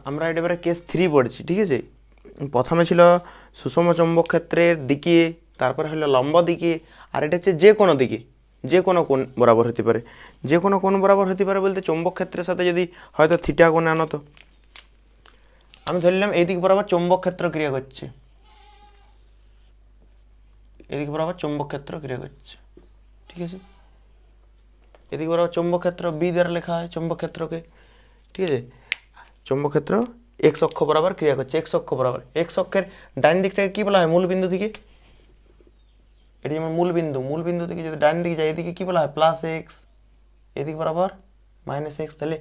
আমরা এটা এবারে কেস 3 পড়ছি, ঠিক আছে। প্রথমে ছিল সুষম চৌম্বক ক্ষেত্রের দিকে, তারপরে হলো লম্ব দিকে, আর এটা হচ্ছে যে কোনো দিকে, যে কোনো কোণ বরাবর হতে পারে। যে কোনো কোণ বরাবর হতে পারে বলতে চৌম্বক ক্ষেত্রের সাথে যদি হয়তো থিটা কোণে আনো, তো আমি ধরলাম এই দিক বরাবর চৌম্বক ক্ষেত্র ক্রিয়া করছে, এদিক বরাবর চৌম্বক ক্ষেত্র ক্রিয়া করছে, ঠিক আছে। এদিক বরাবর চৌম্বক ক্ষেত্র বি দ্বারা লেখা হয় চৌম্বক ক্ষেত্রকে, ঠিক আছে। চৌম্বক ক্ষেত্র এক্স অক্ষ বরাবর ক্রিয়া করছে, এক্স অক্ষ বরাবর। এক্স অক্ষের ডাইন দিকটাকে কি বলা হয়? মূল বিন্দু থেকে। এটি যেমন মূল বিন্দু থেকে যদি ডাইন দিকে যায়, এদিকে কি বলা হয়? প্লাস এক্স, এদিক বরাবর মাইনাস এক্স। তাহলে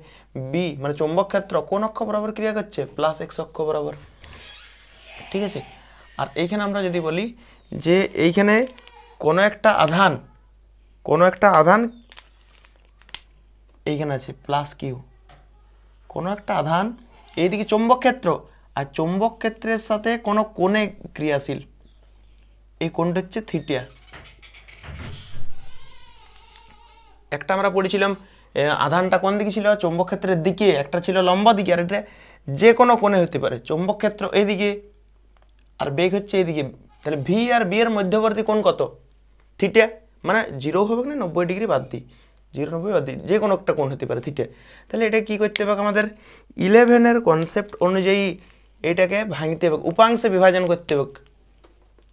বি মানে চৌম্বক ক্ষেত্র কোন অক্ষ বরাবর ক্রিয়া করছে? প্লাস এক্স অক্ষ বরাবর, ঠিক আছে। আর এইখানে আমরা যদি বলি যে এইখানে কোনো একটা আধান এইখানে আছে প্লাস কিউ, কোনো একটা আধান এইদিকে চৌম্বক ক্ষেত্র, আর চৌম্বক ক্ষেত্রের সাথে কোনো কোণে ক্রিয়াশীল, এই কোণটা হচ্ছে থিটা। একটা আমরা পড়েছিলাম আধানটা কোন দিকে ছিল? চৌম্বক ক্ষেত্রের দিকে, একটা ছিল লম্ব দিকে, আর এটা যে কোনো কোণে হতে পারে। চৌম্বক ক্ষেত্র এইদিকে আর বেগ হচ্ছে এইদিকে, তাহলে ভি আর বি এর মধ্যবর্তী কোণ কত? থিটা। মানে 0 হবে না, 90 ডিগ্রি বাদ দিই, 0 90 বাদ দিই, যে কোনো একটা কোণ হতে পারে থিটা। তাহলে এটা কি করতে হবে? আমাদের 11-এর কনসেপ্ট অনুযায়ী এটাকে ভাঙতে হবে, উপাংশে বিভাজন করতে হবে।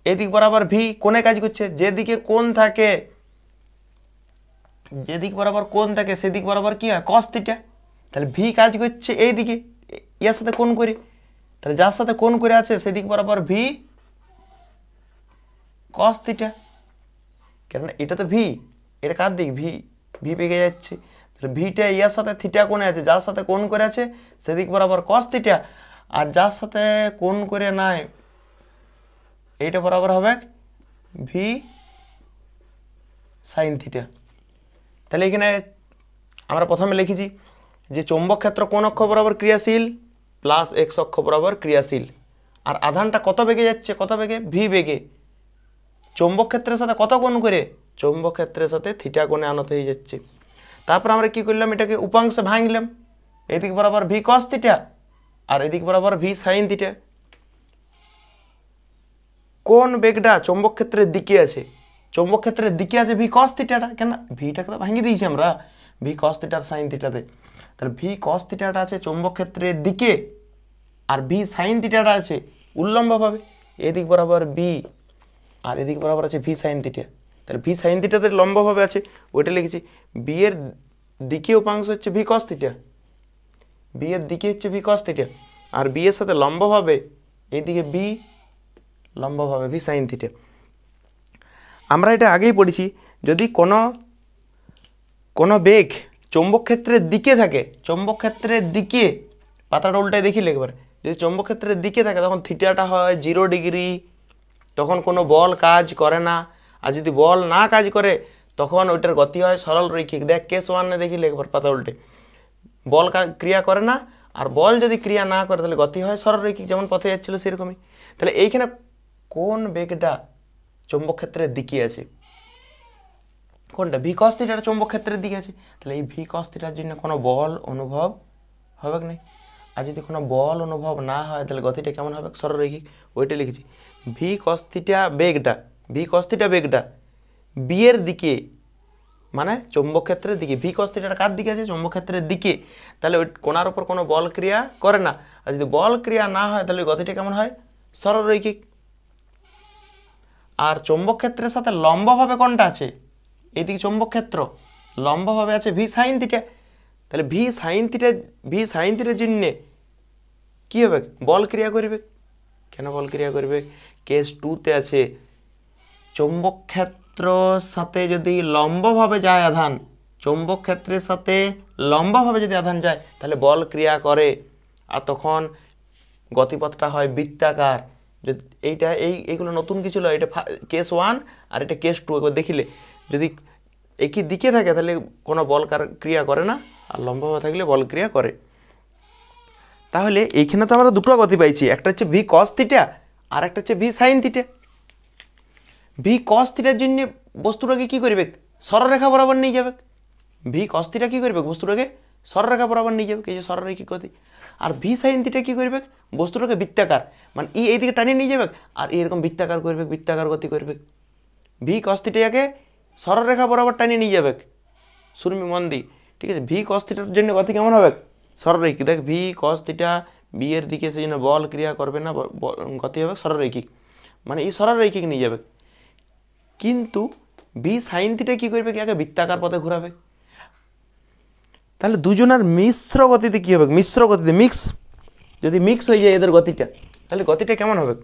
এদিক বরাবর ভি কোণে কাজ করছে, যেদিকে কোণ থাকে, যেদিক বরাবর কোণ থাকে সেদিক বরাবর কি হয়? Cos theta. তাহলে ভি কাজ করছে এইদিকে, ইয়ার সাথে কোণ করে, তাহলে যার সাথে কোণ করে আছে সেদিক বরাবর ভি কস থিটা। কেননা এটা তো ভি, এটা কার দিক? ভি, ভি পেয়ে যাচ্ছে। তাহলে ভিটা ইয়ার সাথে থিটা কোণে আছে, যার সাথে কোণ করে আছে সেদিক বরাবর কস থিটা, আর যার সাথে কোণ করে নাই এইটা বরাবর হবে ভি সাইন থিটা। তাহলে এখানে আমরা প্রথমে লিখেছি যে চৌম্বক ক্ষেত্র কোন অক্ষ বরাবর ক্রিয়াশীল? প্লাস এক্স অক্ষ বরাবর ক্রিয়াশীল। আর আধানটা কত বেগে যাচ্ছে? কত বেগে? ভি বেগে। চৌম্বক ক্ষেত্রের সাথে কত কোণ করে? চৌম্বক ক্ষেত্রের সাথে থিটা কোণে আনতে হয়ে যাচ্ছে। তারপর আমরা কি করলাম? এটাকে উপাংশে ভাঙলাম, এদিক বরাবর ভি কস থিটা আর এদিক বরাবর ভি সাইন থিটা। কোন বেগটা চৌম্বক ক্ষেত্রের দিকে আছে? চৌম্বক ক্ষেত্রের দিকে আছে ভি কস থিটাটা, কেন ভিটাকে তো ভাঙিয়ে দিয়েছি আমরা ভি কস থিটার সাইন থিটাতে। তাহলে ভি কস থিটাটা আছে চৌম্বক ক্ষেত্রের দিকে, আর ভি সাইন থিটাটা আছে উল্লম্বভাবে, এদিক বরাবর বি আর এদিক বরাবর আছে ভি সাইন থিটা। তাহলে ভি সাইন থিটাতে লম্বভাবে আছে, ওইটা লিখেছি। বি এর দিকে উপাংশ হচ্ছে ভি কস থিটা, বি এর দিকে হচ্ছে ভি কস থিটা, আর বি এর সাথে লম্বভাবে এইদিকে বি লম্বভাবে ভি সাইন থিটা। আমরা এটা আগেই পড়েছি, যদি কোনো বেগ চৌম্বক ক্ষেত্রের দিকে থাকে, চৌম্বক ক্ষেত্রের দিকে, পাতাটা উল্টায় দেখি একবার, যদি চৌম্বক ক্ষেত্রের দিকে থাকে তখন থিটাটা হয় 0 ডিগ্রি, তখন কোনো বল কাজ করে না। আর যদি বল না কাজ করে তখন ওইটার গতি হয় সরল রৈখিক। দেখ কেস 1 দেখি একবার পাতা উল্টে, বল ক্রিয়া করে না, আর বল যদি ক্রিয়া না করে তাহলে গতি হয় সরল রৈখিক, যেমন পথে যাচ্ছিল সেরকমই। তাহলে এইখানে কোন বেগটা চৌম্বক ক্ষেত্রের দিকে আছে? কোনটা? ভি কস থিটাটা চৌম্বক ক্ষেত্রের দিকে আছে। তাহলে এই ভি কস থিটার জন্য কোনো বল অনুভব হবে না। আর যদি কোনো বল অনুভব না হয় তাহলে গতিটা কেমন হবে? সরলরৈখিক। ওইটা লিখেছি। ভি কস থিটা বেগটা বি এর দিকে, মানে চৌম্বক ক্ষেত্রের দিকে। ভি কস থিটাটা কার দিকে আছে? চৌম্বক ক্ষেত্রের দিকে। তাহলে ওই কোণার উপর কোনো বল ক্রিয়া করে না, আর যদি বল ক্রিয়া না হয় তাহলে গতিটা কেমন হয়? সরলরৈখিক। আর চৌম্বক ক্ষেত্রের সাথে লম্বভাবে কোনটা আছে? এইদিকে চৌম্বক ক্ষেত্র লম্বভাবে আছে ভি সাইন থিটা। তাহলে ভি সাইন থিটার জন্য কী হবে? বল ক্রিয়া করবে। কেন বল ক্রিয়া করবে? কেস 2-তে আছে চৌম্বক ক্ষেত্র সাথে যদি লম্বভাবে যায় আধান, চৌম্বক ক্ষেত্রের সাথে লম্বভাবে যদি আধান যায় তাহলে বল ক্রিয়া করে, আর তখন গতিপথটা হয় বৃত্তাকার। এইটা এইগুলো নতুন কিছু নয়, এটা কেস 1 আর এটা কেস 2। একবার দেখিলে যদি একই দিকে থাকে তাহলে কোনো বল ক্রিয়া করে না, আর লম্বভাবে থাকলে বল ক্রিয়া করে। তাহলে এইখানে তো আমরা দুটো গতি পাইছি, একটা হচ্ছে ভি কস থিটা আর একটা হচ্ছে ভি সাইন থিটা। ভি কস থিটার জন্য বস্তুটাকে কী করবে? সরলরেখা বরাবর নিয়ে যাবে। ভি কস থিটা কী করবে? বস্তুটাকে সরলরেখা বরাবর নিয়ে যাবে, এই যে সরলরৈখিক গতি। আর ভি সাইন থিটা কী করবে, বস্তুটাকে বৃত্তাকার মানে এইদিকে টানিয়ে নিয়ে যাবে আর এরকম বৃত্তাকার করবে, বৃত্তাকার গতি করবে। ভি কস থিটাকে সরলরেখা বরাবর টানিয়ে নিয়ে যাবে, শুনবি মন দি, ঠিক আছে। ভি কস থিটার জন্য গতি কেমন হবে, সরলরৈখিক। দেখ ভি কস থিটা বি এর দিকে সেই জন্য বল ক্রিয়া করবে না, গতি হবে সরলরৈখিক, মানে এই সরলরৈখিক নিয়ে যাবে। কিন্তু ভি সাইন থিটা কী করবে, কি আগে বৃত্তাকার পথে ঘোরাবে। তাহলে দুজনের মিশ্র গতিতে কী হবে, মিশ্র গতিতে মিক্স, যদি মিক্স হয়ে যায় এদের গতিটা, তাহলে গতিটা কেমন হবে,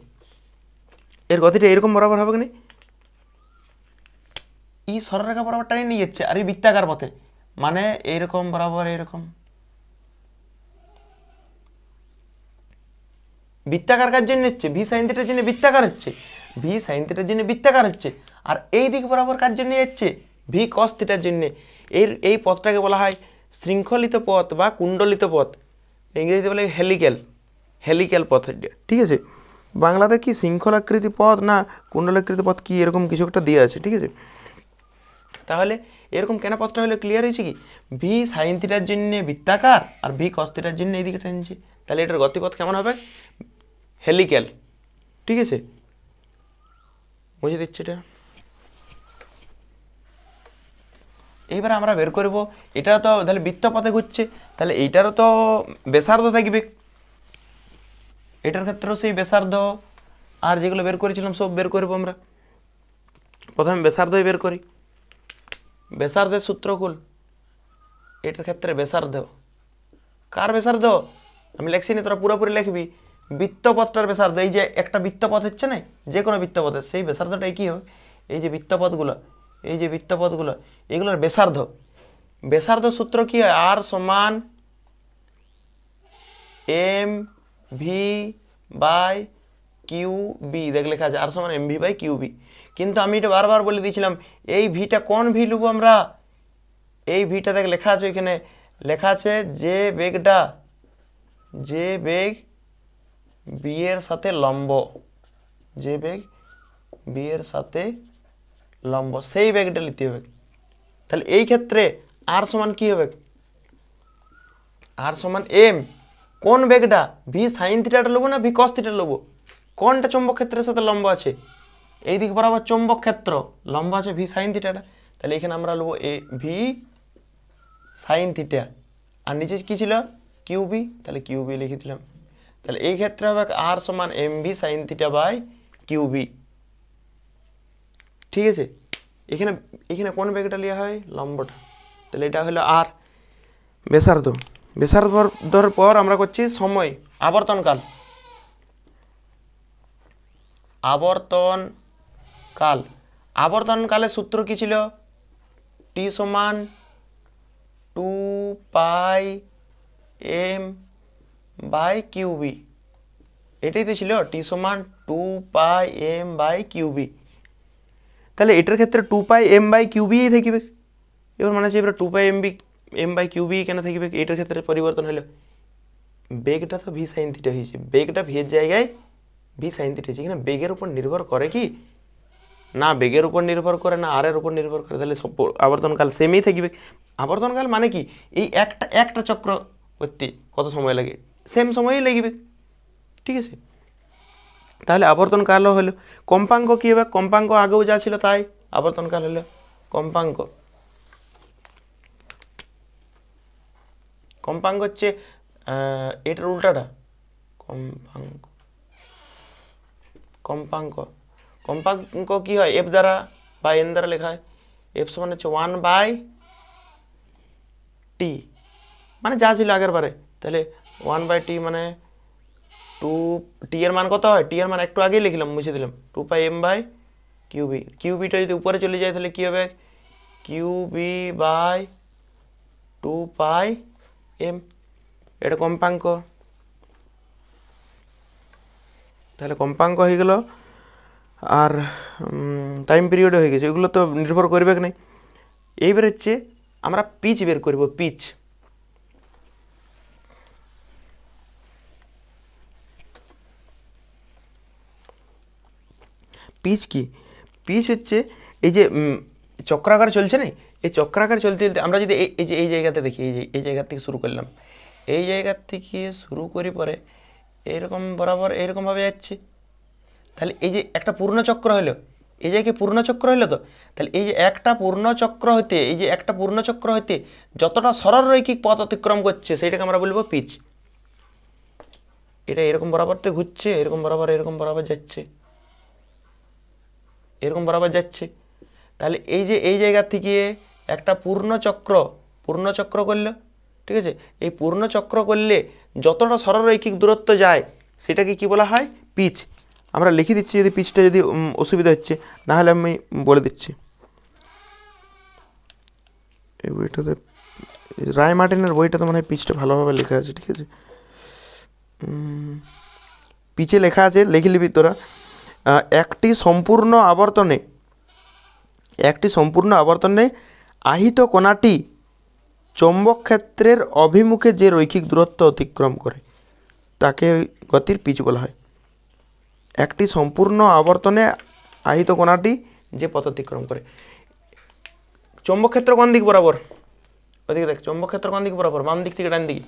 এর গতিটা এরকম বরাবর হবে না, এই সরলরেখা বরাবর টানিয়ে নিয়ে যাচ্ছে আর এই বৃত্তাকার পথে, মানে এইরকম বরাবর এইরকম বৃত্তাকার কার জন্য হচ্ছে, ভি সাইন থিটার জন্য বৃত্তাকার হচ্ছে, ভি সাইন থিটার জন্য বৃত্তাকার হচ্ছে। আর এই দিক বরাবর কার জন্য যাচ্ছে, ভি কস থিটার জন্য। এই পথটাকে বলা হয় শৃঙ্খলিত পথ বা কুণ্ডলিত পথ, ইংরেজিতে বলে হেলিক্যাল, হেলিক্যাল পথ, ঠিক আছে। বাংলাতে কি শৃঙ্খলাকৃতি পথ না কুণ্ডলাকৃতি পথ কি এরকম কিছু একটা দিয়ে আছে, ঠিক আছে। তাহলে এরকম কেন পথটা হলে ক্লিয়ার হয়েছে কি, ভি সাইন থিটার জন্য বৃত্তাকার আর ভি কস থিটার জন্য এইদিকে টানছে, তাহলে এটার গতিপথ কেমন হবে, হেলিক্যাল, ঠিক আছে। বুঝে দিচ্ছে এটা। এইবার আমরা বের করব, এটা তো তাহলে বৃত্তপথে ঘুরছে, তাহলে এইটারও তো ব্যাসার্ধ থাকবে, এটার ক্ষেত্রেও সেই ব্যাসার্ধ, আর যেগুলো বের করেছিলাম সব বের করবো আমরা। প্রথমে ব্যাসার্ধই বের করি, ব্যাসার্ধের সূত্রকুল, এটার ক্ষেত্রে ব্যাসার্ধ, কার ব্যাসার্ধ আমি লিখছি না, তোরা পুরোপুরি লিখবি, বৃত্তপথটার ব্যাসার্ধ, এই যে একটা বৃত্তপথ হচ্ছে না, যে কোনো বৃত্তপথের সেই ব্যাসার্ধটাই কী হবে, এই যে বৃত্তপথগুলো, এই যে বৃত্তপথগুলো এগুলোর ব্যাসার্ধ, ব্যাসার্ধ সূত্র কী হয়, আর সমান M V by Q B, দেখ লেখা আছে আর সমান M V by Q B. কিন্তু আমি এটা বারবার বলে দিয়েছিলাম, এই ভিটা কোন ভি নেবো আমরা, এই ভিটা দেখ লেখা আছে এখানে, লেখা আছে যে বেগটা, যে বেগ বি এর সাথে লম্ব, যে বেগ বি এর সাথে লম্ব, সেই বেগটা নিতে হবে। তাহলে এই ক্ষেত্রে আর সমান কি হবে, আর সমান এম, কোন বেগটা, ভি সাইন থিটাটা নেবো না ভি কস থিটা নেবো, কোনটা চৌম্বক ক্ষেত্রের সাথে লম্ব আছে, এই দিক বরাবর চৌম্বক ক্ষেত্র লম্ব আছে ভি সাইন থিটাটা, তাহলে এখানে আমরা নেবো এ ভি সাইন থিটা, আর নিচে কী ছিল কিউবি, তাহলে কিউবি লিখে দিলাম। তাহলে এই ক্ষেত্রে হবে আর সমান M V sine theta by Q B, ঠিক আছে। এখানে এখানে কোন বেগটা নেওয়া হয়, লম্বটা, তাহলে এটা হলো আর। ব্যাসার্ধ, ব্যাসার্ধর পর আমরা করছি সময়, আবর্তনকাল, আবর্তনকাল, আবর্তনকালের সূত্র কী ছিল, টি সমান 2 m বাই কিউবি, এটাই তো ছিল, টি সমান 2 m বাই কিউবি। তাহলে এটার ক্ষেত্রে 2 m বাই কিউবিই থাকবে, এবার মানে হচ্ছে এবার 2 m বাই কিউবি কেন থাকবে, এটার ক্ষেত্রে পরিবর্তন হলো, বেগটা তো ভি সাইন থিটা হয়েছে, বেগটা ভি এর জায়গায় ভি সাইন থিটা হয়েছে, এখানে বেগের উপর নির্ভর করে কি না, বেগের উপর নির্ভর করে না আর এর উপর নির্ভর করে, তাহলে সব আবর্তনকাল সেমই থাকবে। আবর্তনকাল মানে কি, এই একটা চক্র করতে কত সময় লাগে, সেম সময়ই লাগবে, ঠিক আছে। তাহলে আবর্তনকালও হলো, কম্পাঙ্ক কী হবে, কম্পাঙ্ক আগেও যা ছিল তাই, আবর্তনকাল হলো কম্পাঙ্ক, কম্পাঙ্ক হচ্ছে এটার উল্টাটা, কম্পাঙ্ক, কম্পাঙ্ক, কম্পাঙ্ক কী হয়, এফ দ্বারা বা এন দ্বারা লেখা হয়, এফ সমান হচ্ছে 1/t, মানে যা ছিল আগের বারে, তাহলে 1/t মানে 2t এর মান কত হয়, টি এর মান একটু আগেই লিখলাম, মুছে দিলাম, 2 m বাই কিউবি, কিউবিটা যদি উপরে চলে যায় তাহলে কী হবে, কিউবি বাই 2 m, এটা কম্পাঙ্ক, তাহলে কম্পাঙ্ক হয়ে গেল, আর টাইম পিরিয়ডও হয়ে গেছে, এগুলো তো নির্ভর করবে কি নাই। এইবার হচ্ছে আমরা পিচ বের করব, পিচ, পিচ কি, পিচ হচ্ছে এই যে চক্রাকার চলছে না, এই চক্রাকার চলতে চলতে আমরা যদি এই যে এই জায়গাটা দেখি, এই জায়গা থেকে শুরু করলাম, এই জায়গার থেকে শুরু করি পরে এইরকম বরাবর এইরকমভাবে যাচ্ছে, তাহলে এই যে একটা পূর্ণচক্র হলো, এই জায়গায় পূর্ণচক্র হলো তো, তাহলে এই যে একটা পূর্ণচক্র হতে, এই যে একটা পূর্ণচক্র হতে যতটা সরলরৈখিক পথ অতিক্রম করছে সেইটাকে আমরা বলবো পিচ। এটা এরকম বরাবর তো ঘুরছে, এরকম বরাবর যাচ্ছে, এরকম বরাবর যাচ্ছে, তাহলে এই যে এই জায়গা থেকে একটা পূর্ণচক্র করলো, ঠিক আছে, এই পূর্ণচক্র করলে যতটা সরলরৈখিক দূরত্ব যায় সেটাকে কি বলা হয়? পিচ। আমরা লিখে দিচ্ছি যদি পিচটা যদি অসুবিধা হচ্ছে, না হলে আমি বলে দিচ্ছি। এই বইটাতে রায় মার্টিনের বইটাতে মনে হয় পিচটা ভালোভাবে লেখা আছে, ঠিক আছে, পিচে লেখা আছে, লিখে নিবি তোরা। একটি সম্পূর্ণ আবর্তনে আহিত কণাটি চৌম্বক ক্ষেত্রের অভিমুখে যে রৈখিক দূরত্ব অতিক্রম করে তাকে গতির পিচ বলা হয়। একটি সম্পূর্ণ আবর্তনে আহিত কণাটি যে পথ অতিক্রম করে। চৌম্বক ক্ষেত্র কোন দিক বরাবর? ওদিকে দেখ, চৌম্বক ক্ষেত্র কোন দিক বরাবর? বাম দিক থেকে ডান দিকে,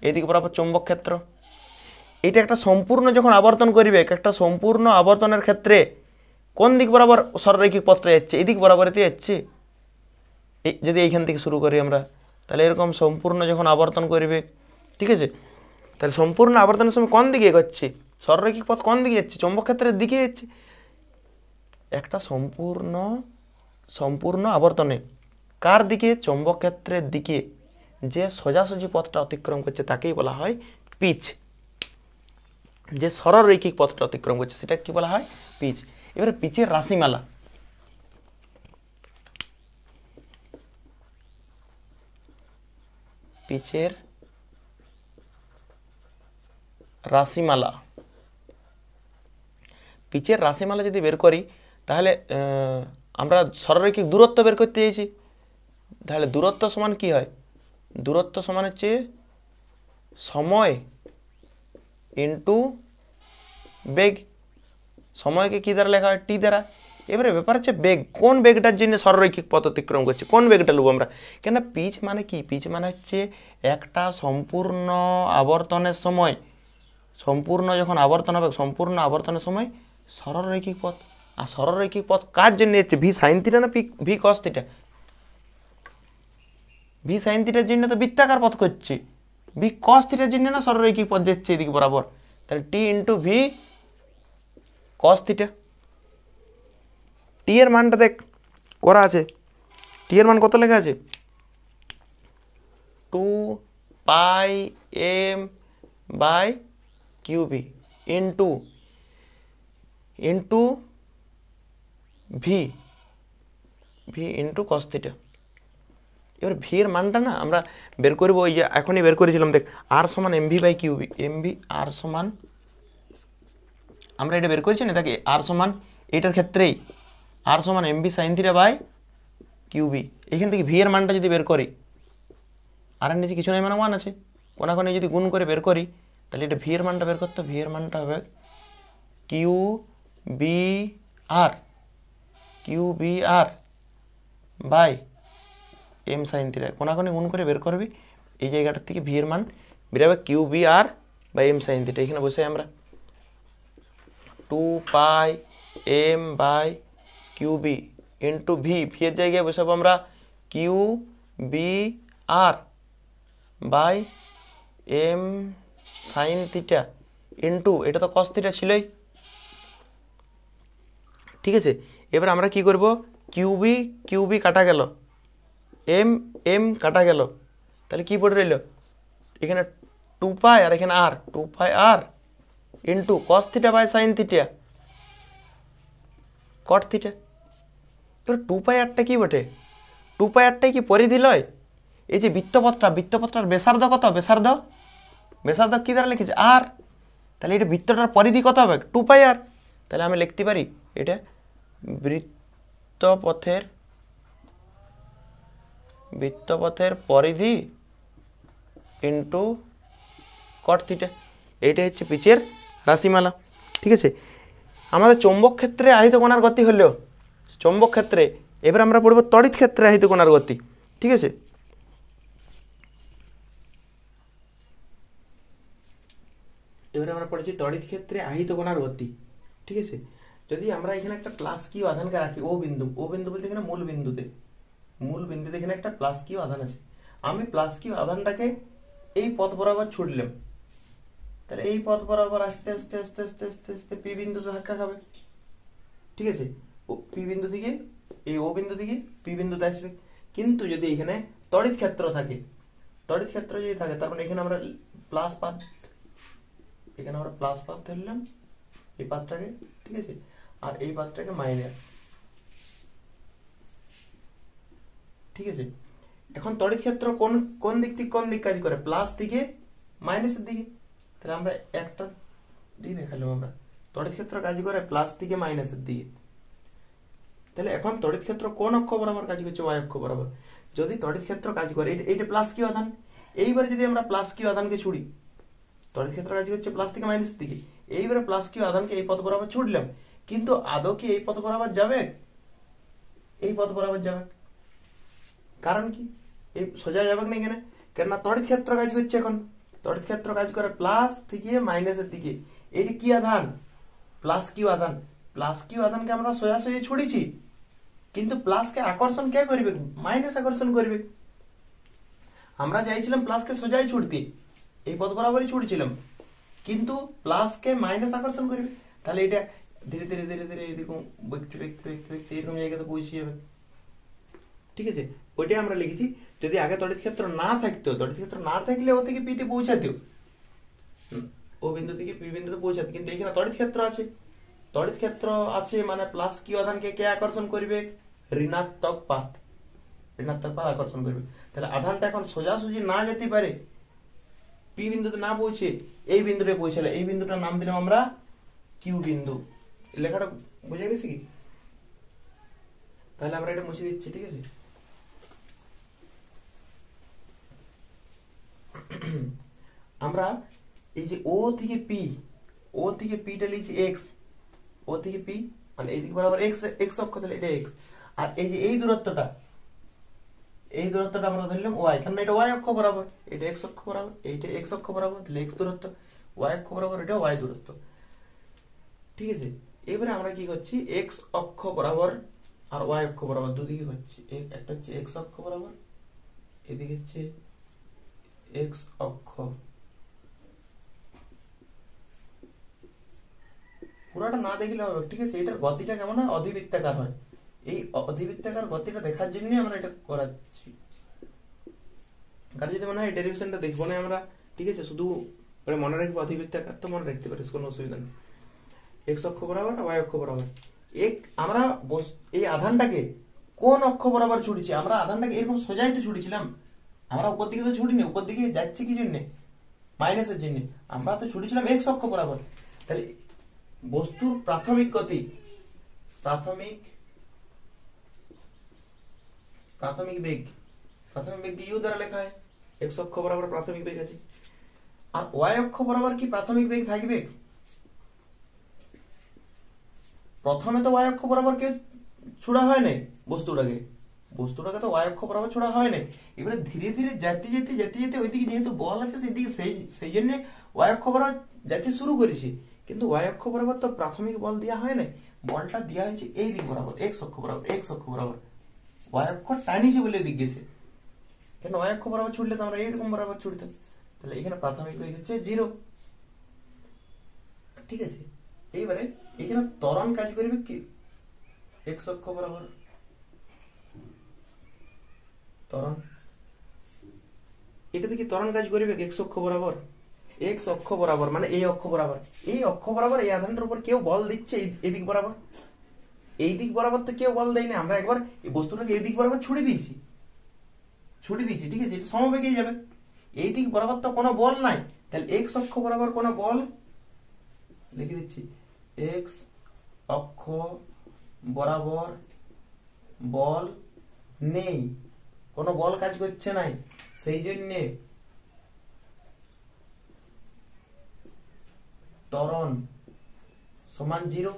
এইদিকে বরাবর চৌম্বক ক্ষেত্র। এটা একটা সম্পূর্ণ যখন আবর্তন করবে, একটা সম্পূর্ণ আবর্তনের ক্ষেত্রে কোন দিক বরাবর সরলরৈখিক পথটা যাচ্ছে? এই দিক বরাবরই যাচ্ছে। যদি এইখান থেকে শুরু করি আমরা, তাহলে এরকম সম্পূর্ণ যখন আবর্তন করবে, ঠিক আছে, তাহলে সম্পূর্ণ আবর্তনের সময় কোন দিকে এগোচ্ছে? সরলরৈখিক পথ কোন দিকে যাচ্ছে? চৌম্বক ক্ষেত্রের দিকে যাচ্ছে। একটা সম্পূর্ণ আবর্তনে কার দিকে? চৌম্বক ক্ষেত্রের দিকে যে সোজাসুজি পথটা অতিক্রম করছে তাকেই বলা হয় পিচ। যে সরলরৈখিক পথটা অতিক্রম করছে সেটা কি বলা হয়? পিচ। এবারে পিচের রাশিমালা, পিচের রাশিমালা যদি বের করি, তাহলে আমরা সরলরৈখিক দূরত্ব বের করতে চাইছি, তাহলে দূরত্ব সমান কি হয়? দূরত্ব সমান হচ্ছে সময় ইন্টু বেগ। সময়কে কি দ্বারা লেখা হয়? টি দ্বারা। এবারে ব্যাপার হচ্ছে বেগ, কোন বেগটার জন্য সরলরৈখিক পথ অতিক্রম করছে, কোন বেগটা নেবো আমরা? কেন পিচ মানে কি? পিচ মানে হচ্ছে একটা সম্পূর্ণ আবর্তনের সময়, সম্পূর্ণ যখন আবর্তন হবে, সম্পূর্ণ আবর্তনের সময় সরলরৈখিক পথ। আর সরলরৈখিক পথ কার জন্য যাচ্ছে? ভি সাইন থিটা না V cos theta? V sine থিটার জন্য তো বৃত্তাকার পথ করছে, ভি কস থিটার জন্য না সরলরৈখিক পথ যাচ্ছে এদিকে বরাবর, তাহলে টি ইন্টু ভি কস থিটা। টি এর মানটা দেখ করা আছে, টি এর মান কত লেখা আছে? 2πm/qb into V into cos theta. এবার ভি এর মানটা না আমরা বের করবো, ওই যে এখনই বের করেছিলাম, দেখ আর সমান mv/qb, আর সমান, আমরা এটা বের করেছি না, দেখে আর সমান, এটার ক্ষেত্রেই আর সমান mv sin θ বাই qb। এখান থেকে ভি এর মানটা যদি বের করি, আর এর নিচে কিছু নাই, মানে 1 আছে, কোনাকোনি যদি গুণ করে বের করি, তাহলে এটা ভি এর মানটা বের করতে, ভি এর মানটা হবে qbr বাই m sin θ। কোনাকোনি গুণ করে বের করবি, এই জায়গাটার থেকে ভি এর মান বেরোবে qbr বাই m sin θ। এখানে বসে আমরা 2πm/qb ইন্টু ভি, ভি এর জায়গায় বসাবো আমরা qbr by m sin θ into, এটা তো cos θ ছিলই, ঠিক আছে। এবার আমরা কি করব? কিউবি কাটা গেল, এম কাটা গেল, তাহলে কি পড়ে রইল? এখানে 2π আর এখানে আর, 2πr into cos θ by sin θ cot θ। এবার 2πrটা কি বটে? 2πrটাই কি পরিধি লয়? এই যে বৃত্তপথটার ব্যাসার্ধ কত? ব্যাসার্ধ কি দ্বারা লিখেছে? আর। তাহলে এটা বৃত্তটার পরিধি কত হবে? 2πr। তাহলে আমি লিখতে পারি এটা বৃত্তপথের পরিধি ইন্টু cot θ। এইটা হচ্ছে পিচের রাশিমালা, ঠিক আছে। আমাদের চৌম্বক ক্ষেত্রে আহিত কণার গতি হলেও, চৌম্বক ক্ষেত্রে এবার আমরা পড়ব তড়িৎ ক্ষেত্রে আহিত কণার গতি। ঠিক আছে, এবারে আমরা পড়েছি তড়িৎ ক্ষেত্রে আহিত কণার গতি। ঠিক আছে, যদি আমরা এখানে একটা প্লাস কিউ আধানকে রাখি ও বিন্দু, ও বিন্দু বলতে এখানে মূল বিন্দুতে এখানে একটা প্লাস কিউ আধান আছে, আমি প্লাস কিউ আধানটাকে এই পথ বরাবর ছুটলাম, তাহলে এই পথ বরাবর আস্তে আস্তে আস্তে আস্তে আস্তে আস্তে পি বিন্দুতে ধাক্কা খাবে। ঠিক আছে, পি বিন্দু থেকে এই ও বিন্দু থেকে পি বিন্দুতে আসবে। কিন্তু যদি এখানে তড়িৎ ক্ষেত্র থাকে, তড়িৎ ক্ষেত্র যদি থাকে তার মানে এখানে আমরা প্লাস পাথ, এখানে আমরা প্লাস পাথ ধরলাম এই পাথটাকে। ঠিক আছে, আর এই পাথটাকে মাইনাস। ঠিক আছে, এখন তড়িৎ ক্ষেত্র কোন কোন দিক থেকে কোন দিক কাজ করে? প্লাস দিকে মাইনাসের দিকে। তাহলে আমরা একটা দিক দেখালাম, আমরা তড়িৎ ক্ষেত্র কাজ করে প্লাস থেকে মাইনাসের দিকে। তাহলে এখন তড়িৎ ক্ষেত্র কোন অক্ষ বরাবর কাজ করছে? ওয়াই অক্ষ বরাবর। যদি তড়িৎ ক্ষেত্র কাজ করে এইটা প্লাস কিউ আধান, এইবারে যদি আমরা প্লাস কিউ আধানকে ছুড়ি, তড়িৎ ক্ষেত্র কাজ করছে প্লাস থেকে মাইনাসের দিকে, এইবারে প্লাস কিউ আধানকে এই পথ বরাবর ছুটলাম, কিন্তু আদৌ কি এই পথ বরাবর যাবে? এই পথ বরাবর যাবে। কারণ কি? এই সোজা যাবে না এখানে, কেননা তড়িৎ ক্ষেত্র কাজ করছে। এখন তড়িৎ ক্ষেত্র কাজ করে প্লাস থেকে মাইনাসের দিকে। এটি কি আধান? প্লাস কিউ আধান। প্লাস কিউ আধানকে আমরা সোজাসুজি ছুড়েছি, কিন্তু প্লাসকে আকর্ষণ কে করবে? মাইনাস আকর্ষণ করবে। আমরা চাইছিলাম প্লাসকে সোজাই ছুটতে, এই পথ বরাবরই ছুটছিলাম, কিন্তু প্লাসকে মাইনাস আকর্ষণ করবে। তাহলে এটা ধীরে ধীরে ধীরে ধীরে এরকম ব্যক্তি ব্যক্তি ব্যক্তি ব্যক্তি এরকম জায়গাতে পৌঁছে যাবে। ঠিক আছে, ওইটাই আমরা লিখেছি। যদি আগে তড়িৎ ক্ষেত্র না থাকতো, তড়িৎ ক্ষেত্র না থাকলে ও থেকে পিতে পৌঁছাতেও, ও বিন্দু থেকে পি বিন্দুতে পৌঁছাতে, কিন্তু এখানে তড়িৎ ক্ষেত্র আছে। তড়িৎ ক্ষেত্র আছে মানে প্লাস কিউ আধানকে কে আকর্ষণ করবে? ঋণাত্মক পাত, ঋণাত্মক পাত আকর্ষণ করবে। তাহলে আধানটা এখন সোজাসুজি না যেতে পারে, পি বিন্দুতে না পৌঁছে এই বিন্দুতে পৌঁছালে, এই বিন্দুটার নাম দিলাম আমরা কিউ বিন্দু। লেখাটা বুঝে গেছে কি? তাহলে আমরা এটা মুছে দিচ্ছি। ঠিক আছে, আমরা এই যে ও থেকে পি, ও থেকে পিটা লিখছি এক্স, ও থেকে পি মানে এই দিক বরাবর এক্স, এক্স অক্ষ, তাহলে এটা এক্স। আর এই যে এই দূরত্বটা, এই দূরত্বটা আমরা ধরলাম ওয়াই, কারণ এটা ওয়াই অক্ষ বরাবর, এটা এক্স অক্ষ বরাবর, এইটা এক্স অক্ষ বরাবর, তাহলে এক্স দূরত্ব, ওয়াই অক্ষ বরাবর, এটা ওয়াই দূরত্ব। ঠিক আছে, এবারে আমরা কি করছি? এক্স অক্ষ বরাবর আর ওয়াই অক্ষ বরাবর দুদিকে করছি। একটা হচ্ছে এক্স অক্ষ বরাবর, এদিকে হচ্ছে এক্স অক্ষ। পুরাটা না দেখলে হবে। ঠিক আছে, এটার গতিটা কেমন হয়? অধিবৃত্তাকার হয়। এই অধিবৃত্তাকার গতিটা দেখার জন্য আমরা এটা করাচ্ছি। কারণ যদি মনে হয় ডেরিভেশনটা দেখবো না আমরা, ঠিক আছে, শুধু মনে রাখবো অধিবৃত্তাকার, তো মনে রাখতে পারিস, কোনো অসুবিধা নেই। এক্স অক্ষ বরাবর ওয়াই অক্ষ বরাবর। আমরা এই আধানটাকে কোন অক্ষ বরাবর ছুটেছি? আমরা আধানটাকে এরকম সোজাই তো ছুটেছিলাম, আমরা উপর দিকে তো ছুটিনি। উপর দিকে যাচ্ছে কি জন্য? মাইনাসের জন্য। আমরা তো ছুটেছিলাম এক্স অক্ষ বরাবর। তাহলে বস্তুর প্রাথমিক গতি, প্রাথমিক বেগ, প্রাথমিক বেগ ইউ দ্বারা লেখা হয়। এক্স অক্ষ বরাবর প্রাথমিক বেগ আছে, আর ওয়াই অক্ষ বরাবর কি প্রাথমিক বেগ থাকবে? প্রথমে তো ওয়াই অক্ষ বরাবর কেউ ছোড়া হয় নাই বস্তুটাকে, বস্তুটাকে তো ওয়াই অক্ষ বরাবর ছোড়া হয় নাই। এবারে ধীরে ধীরে যেতে যেতে যেতে যেতে ওইদিকে যেহেতু বল আছে, সেদিকে সেই জন্য ওয়াই অক্ষ বরাবর যেতে শুরু করেছি। কিন্তু ওয়াই অক্ষ বরাবর তো প্রাথমিক বল দেওয়া হয় নাই, বলটা দেওয়া হয়েছে এই দিক বরাবর, এক্স অক্ষ বরাবর, এক্স অক্ষ বরাবর। ওয়াই অক্ষ টানিছে বলে দিক গেছে, কেন ওয়াই অক্ষ বরাবর ছুটলে তো আমরা এইরকম বরাবর ছুটতাম। তাহলে এখানে প্রাথমিক বেগ হচ্ছে 0। ঠিক আছে, এইবারে এখানে ত্বরণ কাজ করবে কি? এক্স অক্ষ বরাবর ত্বরণ, এটা থেকে ত্বরণ কাজ করবে এক্স অক্ষ বরাবর, এক্স অক্ষ বরাবর মানে এই অক্ষ বরাবর। এই অক্ষ বরাবর এই আধানটার উপর কেউ বল দিচ্ছে এই দিক বরাবর, এই দিক বরাবর তো কেউ বল দেয়নি। আমরা একবার এই বস্তুটাকে এই দিক বরাবর ছুড়ে দিয়েছি। ঠিক আছে, এটা সমবেগে যাবে। এই দিক বরাবর তো কোনো বল নাই, তাহলে এক্স অক্ষ বরাবর কোনো বল, লিখে দিচ্ছি এক্স অক্ষ বরাবর বল নেই, কোনো বল কাজ করছে নাই, সেই জন্যে ত্বরণ সমান 0।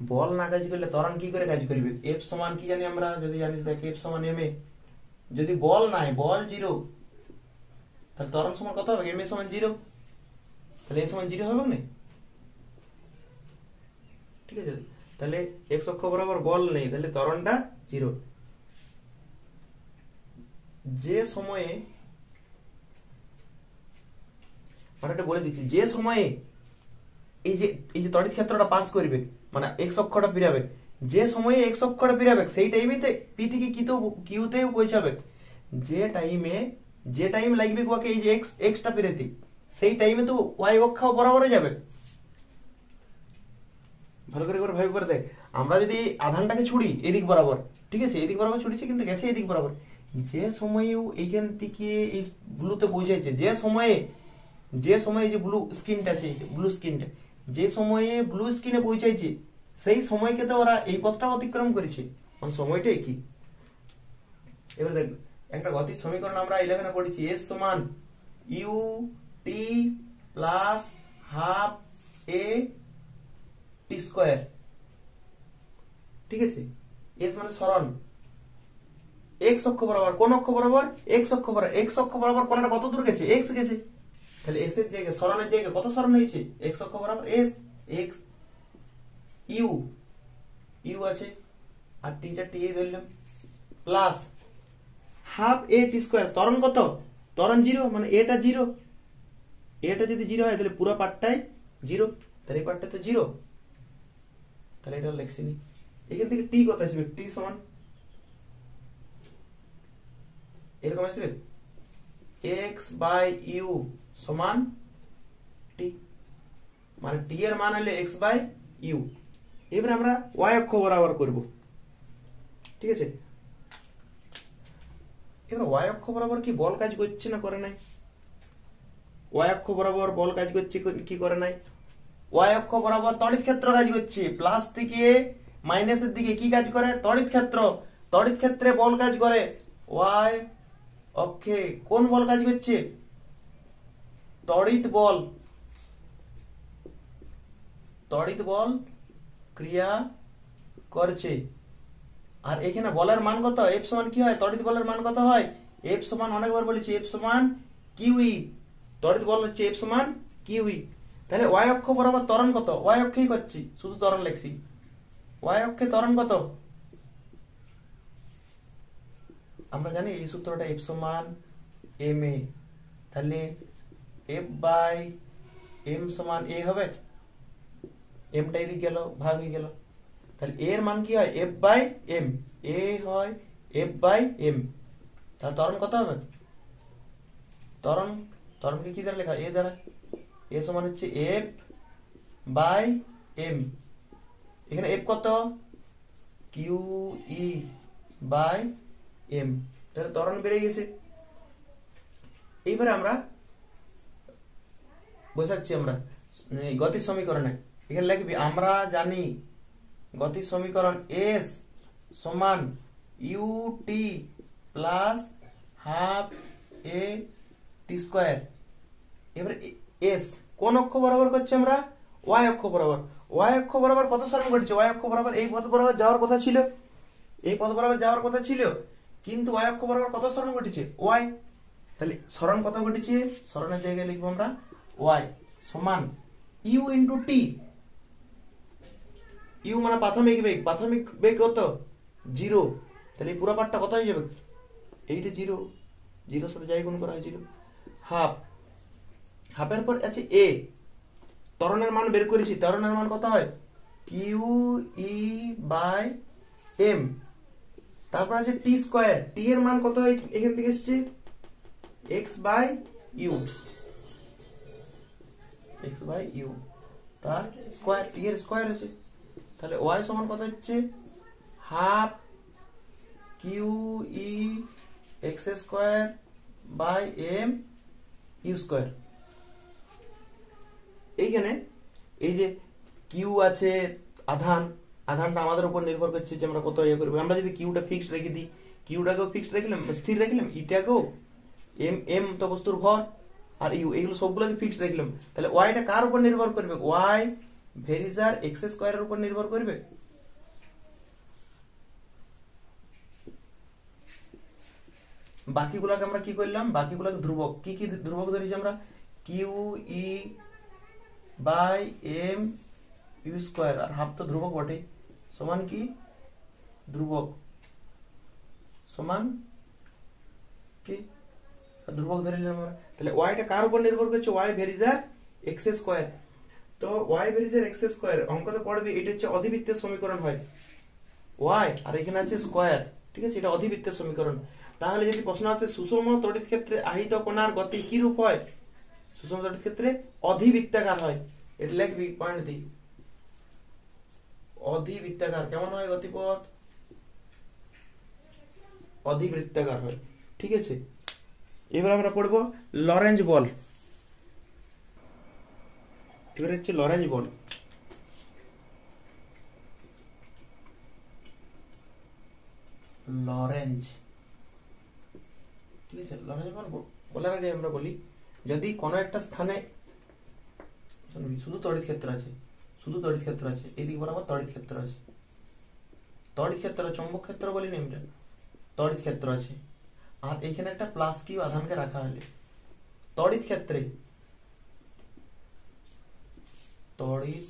বল না কাজ করলে ত্বরণ কি করে কাজ করবে? এফ সমান কি জানি আমরা, যদি জানিস দেখ এফ সমান এম এ, যদি বল নাই, বল জিরো, তাহলে ত্বরণ সমান কত হবে? এম এ সমান জিরো, তাহলে এ সমান জিরো হবে না? ঠিক আছে, তাহলে এক্স অক্ষ বরাবর বল নেই, তাহলে ত্বরণটা জিরো। যে সময়ে, মানে এটা বলে দিচ্ছি, যে সময়ে এই যে তড়িৎ ক্ষেত্রটা পাস করবে, মানে এক্স অক্ষটা ফিরাবে, যে সময়ে এক্স অক্ষটা ফিরাবে সেই টাইমেতে পি থেকে কিউতেও পৌঁছাবে। যে টাইম লাগবে ওকে এই যে এক্সটা ফিরেতে, সেই টাইমে তো ওয়াই অক্ষ বরাবরে যাবে। ভালো করে ভাবে করে দেখ, আমরা যদি আধানটাকে ছুড়ি এদিক বরাবর, ঠিক আছে, এদিক বরাবর ছুড়েছি কিন্তু গেছে এদিক বরাবর, যে সময়েও এইখান থেকে এই ব্লুতে পৌঁছাইছে, যে সময়ে যে ব্লু স্ক্রিনটা আছে, ব্লু স্ক্রিনটা যে সময়ে ব্লু স্ক্রিনে পৌঁছাইছে, সেই সময়কে তো ওরা এই পথটা অতিক্রম করেছে, মানে সময়টা কি। এবার দেখ, একটা গতির সমীকরণ আমরা 11 পড়েছি, এস সমান ইউ টি প্লাস হাফ এ টি স্কয়ার, ঠিক আছে। এস মানে সরণ, এক্স অক্ষ বরাবর, কোন অক্ষ বরাবর? এক্স অক্ষ বরাবর। এক্স অক্ষ বরাবর কোনটা কত দূর গেছে? এক্স গেছে, তাহলে এস এর জায়গায়, সরণের জায়গায় কত সরণ হয়েছে? এক্স অক্ষ বরাবর এস, এক্স ইউ আছে, আর টিটা টি ধরলাম, প্লাস হাফ এ টি স্কয়ার। ত্বরণ কত? ত্বরণ জিরো, মানে এটা জিরো, এটা যদি জিরো হয় তাহলে পুরো পার্টটাই জিরো, তাহলে এই পার্টটা তো জিরো, তাহলে এটা লিখছি নি। এখান থেকে টি কত আসবে? টি সমান এরকম আসবে, এক্স বাই ইউ সমান টি, মানে টি এর মান হলে এক্স বাই ইউ। এবার আমরা ওয়াই অক্ষ বরাবর করব, ঠিক আছে। এবার ওয়াই অক্ষ বরাবর কি বল কাজ করছে না করে নাই? ওয়াই অক্ষ বরাবর বল কাজ করছে কি করে নাই? ওয়াই অক্ষ বরাবর তড়িৎ ক্ষেত্র কাজ করছে, প্লাস থেকে মাইনাসের দিকে কি কাজ করে? তড়িৎ ক্ষেত্র। তড়িৎ ক্ষেত্রে বল কাজ করে। ওয়াই অক্ষে কোন বল কাজ করছে? তড়িৎ বল। তড়িৎ বল ক্রিয়া করছে। আর এখানে বলের মান কত? এফ সমান কি হয়? তড়িৎ বলের মান কত হয়? এফ সমান অনেকবার বলেছি, এফ সমান কিউই। তড়িৎ বল হচ্ছে এফ সমান কিউই। তাহলে ওয়াই অক্ষ বরাবর ত্বরণ কত? ওয়াই অক্ষেই করছি, শুধু ত্বরণ লিখছি। ওয়াই অক্ষে ত্বরণ কত? আমরা জানি এই সূত্রটা, এফ সমান এম এ, তাহলে এফ বাই এম সমান এ হবে, এমটা এদিক গেল, ভাগ হয়ে গেল, তাহলে এর মান কি হয়? এফ বাই এম, এ হয় এফ বাই এম, তাহলে ত্বরণ কত হবে? ত্বরণকে কি দ্বারা লেখা? এ দ্বারা। এ সমান হচ্ছে এফ বাই এম, এখানে এফ কত? কিউ ই বাই এম, তাহলে ত্বরণ বেড়ে গেছে। এইবারে আমরা বসাচ্ছি আমরা গতির সমীকরণে, এখানে লিখবি, আমরা জানি গতির সমীকরণ এস সমান ইউ টি প্লাস হাফ এ টি স্কয়ার। এবার এস কোন অক্ষ বরাবর করছে? আমরা ওয়াই অক্ষ বরাবর। ওয়াই অক্ষ বরাবর কত সরণ ঘটছে? ওয়াই অক্ষ বরাবর এই পথ বরাবর যাওয়ার কথা ছিল, এই পথ বরাবর যাওয়ার কথা ছিল, কিন্তু ওয়াই অক্ষ বরাবর কত সরণ ঘটেছে? ওয়াই। তাহলে সরণ কত ঘটেছে? সরণের জায়গায় লিখবো আমরা ওয়াই সমান ইউ ইন্টু টি। ইউ মানে প্রাথমিক বেগ, প্রাথমিক বেগ কত? জিরো, তাহলে পুরো পার্টটা কত হয়ে যাবে? এইটা জিরো, জিরোর সাথে যাই গুণ করা হয় জিরো, হাফ, হাফের পর আছে এ, ত্বরণের মান বের করেছি, ত্বরণের মান কত হয়? কিউ ই বাই এম, তারপর আছে টি স্কয়ার, টি এর মান কত হয়? এখান থেকে এসছে X by U, X by U তার স্কয়ার, টি এর স্কয়ার আছে, তাহলে ওয়াই সমান কত হচ্ছে? Half Q E X square by M U square. এইখানে এই যে কিউ আছে, আধানটা আমাদের উপর নির্ভর করছে যে আমরা কত ইয়ে করবো। আমরা যদি কিউটা ফিক্সড রেখে দিই, কিউটাকেও ফিক্সড রাখলাম, স্থির রাখলাম, ইটাকেও, এম তো বস্তুর ভর, আর ইউ, এইগুলো সবগুলোকে ফিক্সড রাখলাম, তাহলে ওয়াইটা কার উপর নির্ভর করবে? ওয়াই ভেরিজার এক্স স্কয়ারের উপর নির্ভর করবে? বাকিগুলোকে আমরা কি করলাম, বাকিগুলোকে ধ্রুবক, কি কি ধ্রুবক ধরেছি আমরা, Q E by M U square, আর হাফ তো ধ্রুবক বটে, সমান কি ধ্রুবক সমান কি ধ্রুবক ধরে নিলাম আমরা। তাহলে ওয়াইটা কার উপর নির্ভর করছে, ওয়াই ভেরিজার এক্স স্কয়ার। তো ওয়াই ভেরিজার এক্স স্কয়ার অঙ্কতে পড়বে, এটা হচ্ছে অধিবৃত্তের সমীকরণ হয়, ওয়াই আর এখানে আছে স্কয়ার, ঠিক আছে, এটা অধিবৃত্তের সমীকরণ। তাহলে যদি প্রশ্ন আসে সুষম তড়িৎ ক্ষেত্রে আহিত কণার গতি কি রূপ হয়, সুষম তড়িৎ ক্ষেত্রে অধিবৃত্তাকার হয়, এটা লিখবি পয়েন্ট দি, অধিবৃত্তাকার। কেমন হয় গতিপথ, অধিবৃত্তাকার হয়, ঠিক আছে। এবার আমরা পড়বো লরেঞ্জ বল। এবার হচ্ছে লরেঞ্জ বল। লরেঞ্জ, ঠিক আছে, লরেঞ্জ বল বলার আগে আমরা বলি, যদি কোনো একটা স্থানে শুধু তড়িৎ ক্ষেত্র আছে, শুধু তড়িৎ ক্ষেত্র আছে, এদিক বরাবর তড়িৎ ক্ষেত্র আছে, তড়িৎ ক্ষেত্র চৌম্বক ক্ষেত্র বলিনি আমরা, তড়িৎ ক্ষেত্র আছে, আর এখানে একটা প্লাস কিউ আধানকে রাখা হলে তড়িৎ ক্ষেত্রে, তড়িৎ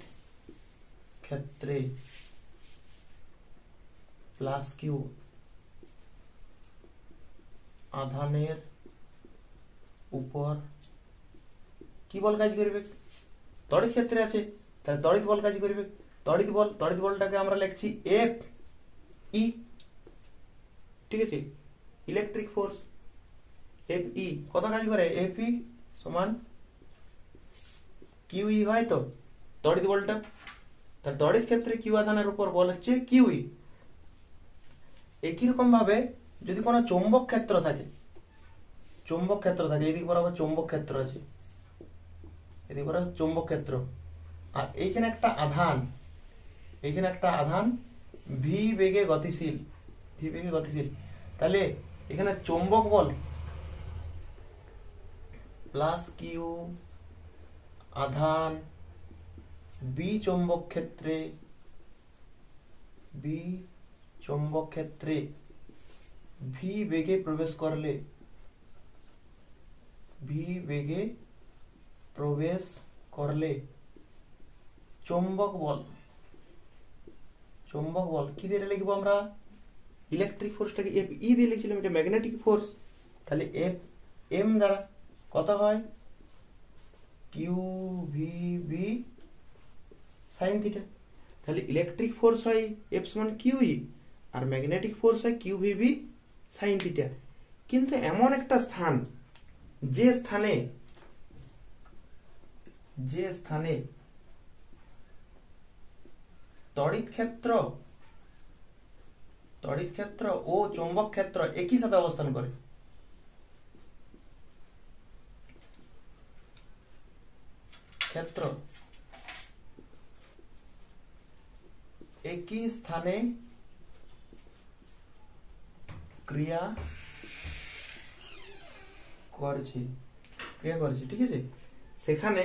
ক্ষেত্রে প্লাস কিউ আধানের উপর কি বল কাজ করবে, তড়িৎ ক্ষেত্রে আছে তাহলে তড়িৎ বল কাজ করবে, তড়িৎ বল, তড়িৎ বলটাকে আমরা লিখছি এফ ই, ঠিক আছে, ইলেকট্রিক ফোর্স এফ ই কত কাজ করে, এফ ই সমান কিউ ই হয় তো তড়িৎ বলটা, তার তড়িৎ ক্ষেত্রে কিউ আধানের উপর বল হচ্ছে কিউ ই। একই রকম ভাবে যদি কোনো চৌম্বক ক্ষেত্র থাকে, চৌম্বক ক্ষেত্র থাকে, এদিক বরাবর চৌম্বক ক্ষেত্র আছে, এদিক বরাবর চৌম্বক ক্ষেত্র, আর এইখানে একটা আধান, এইখানে একটা আধান ভি বেগে গতিশীল, ভি বেগে গতিশীল, তাহলে এখানে চৌম্বক বল প্লাস কিউ আধান বি চৌম্বক ক্ষেত্রে, বি চৌম্বক ক্ষেত্রে ভি বেগে প্রবেশ করলে, ভি বেগে প্রবেশ করলে চৌম্বক বল, চৌম্বক বল কি দিয়ে লিখবো আমরা, ইলেকট্রিক ফোর্সটাকে এফ ই দিয়ে লিখছিলাম, এটা ম্যাগনেটিক ফোর্স, তাহলে এফ এম দ্বারা কত হয় Q V B sine theta, তাহলে ইলেকট্রিক ফোর্স হয় এফ সমান কিউ ই, আর ম্যাগনেটিক ফোর্স হয় Q V B sine theta. কিন্তু এমন একটা স্থান, যে স্থানে, যে স্থানে তড়িৎ ক্ষেত্র, তড়িৎ ক্ষেত্র ও চৌম্বক ক্ষেত্র একই সাথে অবস্থান করে, ক্ষেত্র একই স্থানে ক্রিয়া করছে, ক্রিয়া করছে, ঠিক আছে, সেখানে,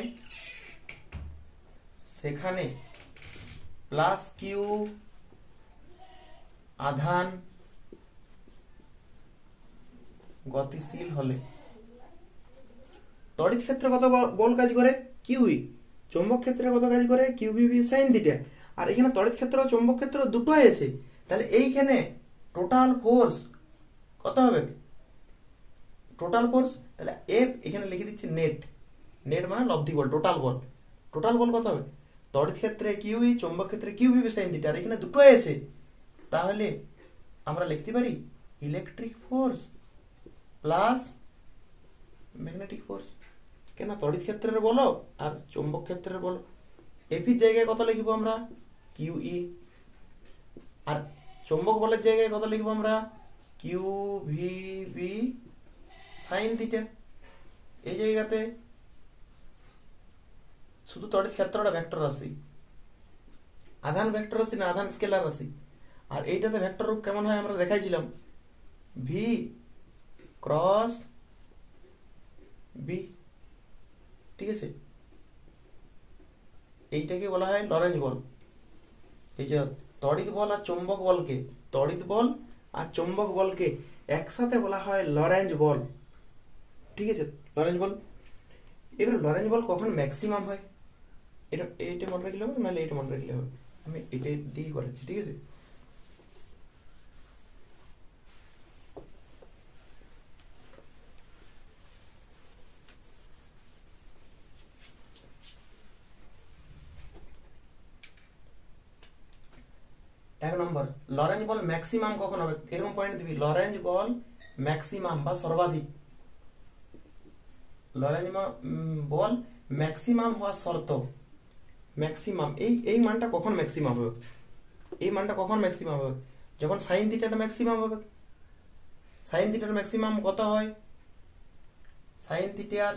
সেখানে প্লাস কিউ আধান গতিশীল হলে তড়িৎ ক্ষেত্রে কত বল কাজ করে, কিউই, চৌম্বক ক্ষেত্রে কত কাজ করে, কিউবিবি সাইন থিটা, আর এখানে তড়িৎ ক্ষেত্র ও চৌম্বক ক্ষেত্র দুটোই আছে, তাহলে এইখানে টোটাল ফোর্স কত হবে, টোটাল ফোর্স, তাহলে এফ এখানে লিখে দিচ্ছি নেট, নেট মানে লব্ধি বল, টোটাল বল, টোটাল বল কত হবে, তড়িৎ ক্ষেত্রে কিউই, চৌম্বক ক্ষেত্রে কিউবিবি সাইন থিটা, আর এখানে দুটোই আছে, তাহলে আমরা লিখতে পারি electric force plus magnetic force. কেন, তড়িৎ ক্ষেত্রের বলো আর চৌম্বক ক্ষেত্রের বলো, এপির জায়গায় কত লিখবো আমরা কিউ ই, আর চৌম্বক বলের জায়গায় কত লিখবো আমরা Q V B sine theta. এই জায়গাতে শুধু তড়িৎ ক্ষেত্রটা ভেক্টর রাশি, আধান ভেক্টর রাশি না আধান স্কেলার রাশি, আর এইটাতে ভেক্টর রূপ কেমন হয় আমরা দেখাইছিলাম, ভি ক্রস বি, ঠিক আছে, এইটাকে বলা হয় লরেন্জ বল। এই যে তড়িৎ বল আর চৌম্বক বলকে, তড়িৎ বল আর চৌম্বক বলকে একসাথে বলা হয় লরেন্জ বল। ঠিক আছে, লরেন্জ বল। এবার লরেন্জ বল কখন ম্যাক্সিমাম হয়, এটা মনে রাখলে হবে, নাহলে এটা মনে রাখলে হবে। আমি এটা দিয়ে করাচ্ছি, ঠিক আছে। এক নম্বর, লরেন্জ বল ম্যাক্সিমাম কখন হবে, এরকম পয়েন্ট দিবি, লরেন্জ বল ম্যাক্সিমাম বা সর্বাধিক। লরেন্জ বল ম্যাক্সিমাম হওয়ার শর্ত, ম্যাক্সিমাম এই মানটা কখন ম্যাক্সিমাম হবে, এই মানটা কখন ম্যাক্সিমাম হবে, যখন সাইন থিটাটা ম্যাক্সিমাম হবে। সাইন থিটার ম্যাক্সিমাম কত হয়, সাইন থিটার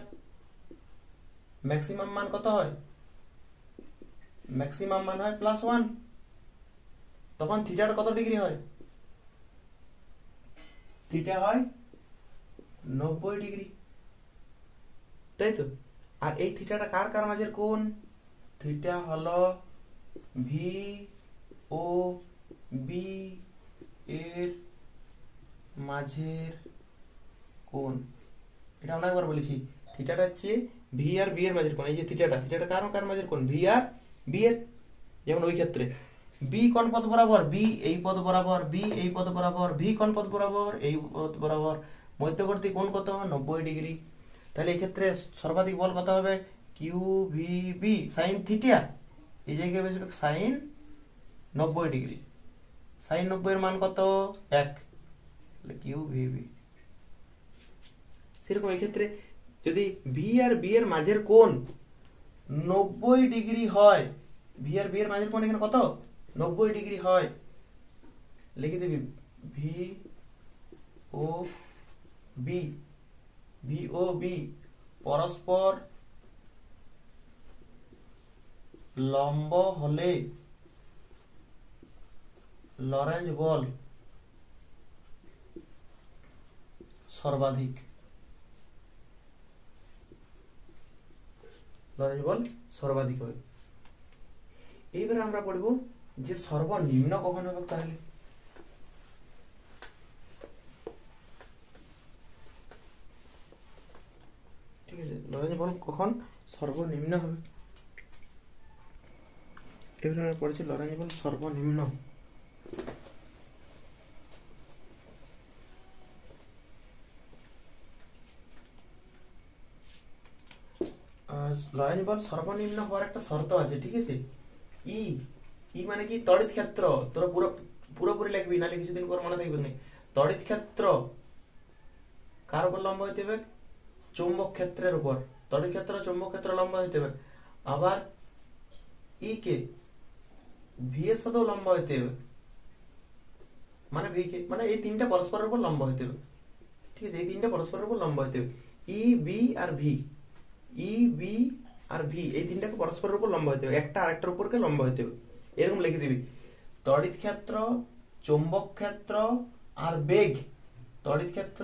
ম্যাক্সিমাম মান কত হয়, ম্যাক্সিমাম মান হয় +1। তখন থিটার কত ডিগ্রি হয়, থিটা হয় 90 ডিগ্রি, তাই তো। আর এই থিটাটা কার কার মাঝের কোণ, থিটা হলো ভি ও বি এর মাঝের কোণ। এটা অনেকবার বলেছি, থিটাটা হচ্ছে ভি আর বি এর মাঝের কোণ। এই যে থিটাটা কার কার মাঝের কোণ, ভি আর বি এর। যেমন ওই ক্ষেত্রে বি কোন পথ বরাবর, বি এই পথ বরাবর, বি এই পথ বরাবর, ভি কোন পথ বরাবর, এই পথ বরাবর, মধ্যবর্তী কোণ কত, 90 ডিগ্রি। তাহলে এই ক্ষেত্রে সর্বাধিক বল কত হবে, q V B sine theta, এই জায়গায় বেশি সাইন 90 ডিগ্রি, সাইন 90 এর মান কত, 1, কিউ ভি বি। সেরকম এই ক্ষেত্রে যদি ভি আর বি এর মাঝের কোণ 90 ডিগ্রি হয়, ভি আর বি এর মাঝের কোণ এখানে কত, 90 ডিগ্রি হয়, লিখে দিবি ভি ও বি, ভি ও বি পরস্পর লম্ব হলে লরেন্জ বল সর্বাধিক, লরেন্জ বল সর্বাধিক হবে। এইবারে আমরা পড়ব যে সর্বনিম্ন কখন হবে। তাহলে ঠিক আছে, লরেন্জ বল কখন সর্বনিম্ন হবে। এবারে আমরা পড়েছি লরেন্জ বল সর্বনিম্ন। লরেন্জ বল সর্বনিম্ন হওয়ার একটা শর্ত আছে, ঠিক আছে। ই ই মানে কি, তড়িৎ ক্ষেত্র। তোরা পুরোপুরি লিখবি, নাহলে কিছুদিন পর মনে থাকবে না। তড়িৎ ক্ষেত্র কার উপর লম্ব হইতে হবে, চৌম্বক ক্ষেত্রের উপর। তড়িৎ ক্ষেত্র চৌম্বক ক্ষেত্র লম্ব হইতে হবে। আবার ই কে ভি এর সাথেও লম্ব হইতে হবে, মানে ভি কে, মানে এই তিনটা পরস্পরের উপর লম্ব হইতে হবে, ঠিক আছে। এই তিনটা পরস্পরের উপর লম্ব হইতে হবে, ই বি আর ভি, ই বি আর ভি এই তিনটাকে পরস্পরের উপর লম্ব হইতে হবে, একটা আরেকটার উপরকে লম্ব হইতে হবে। এরকম লিখে দিবি, তড়িৎ ক্ষেত্র চৌম্বক ক্ষেত্র আর বেগ, তড়িৎ ক্ষেত্র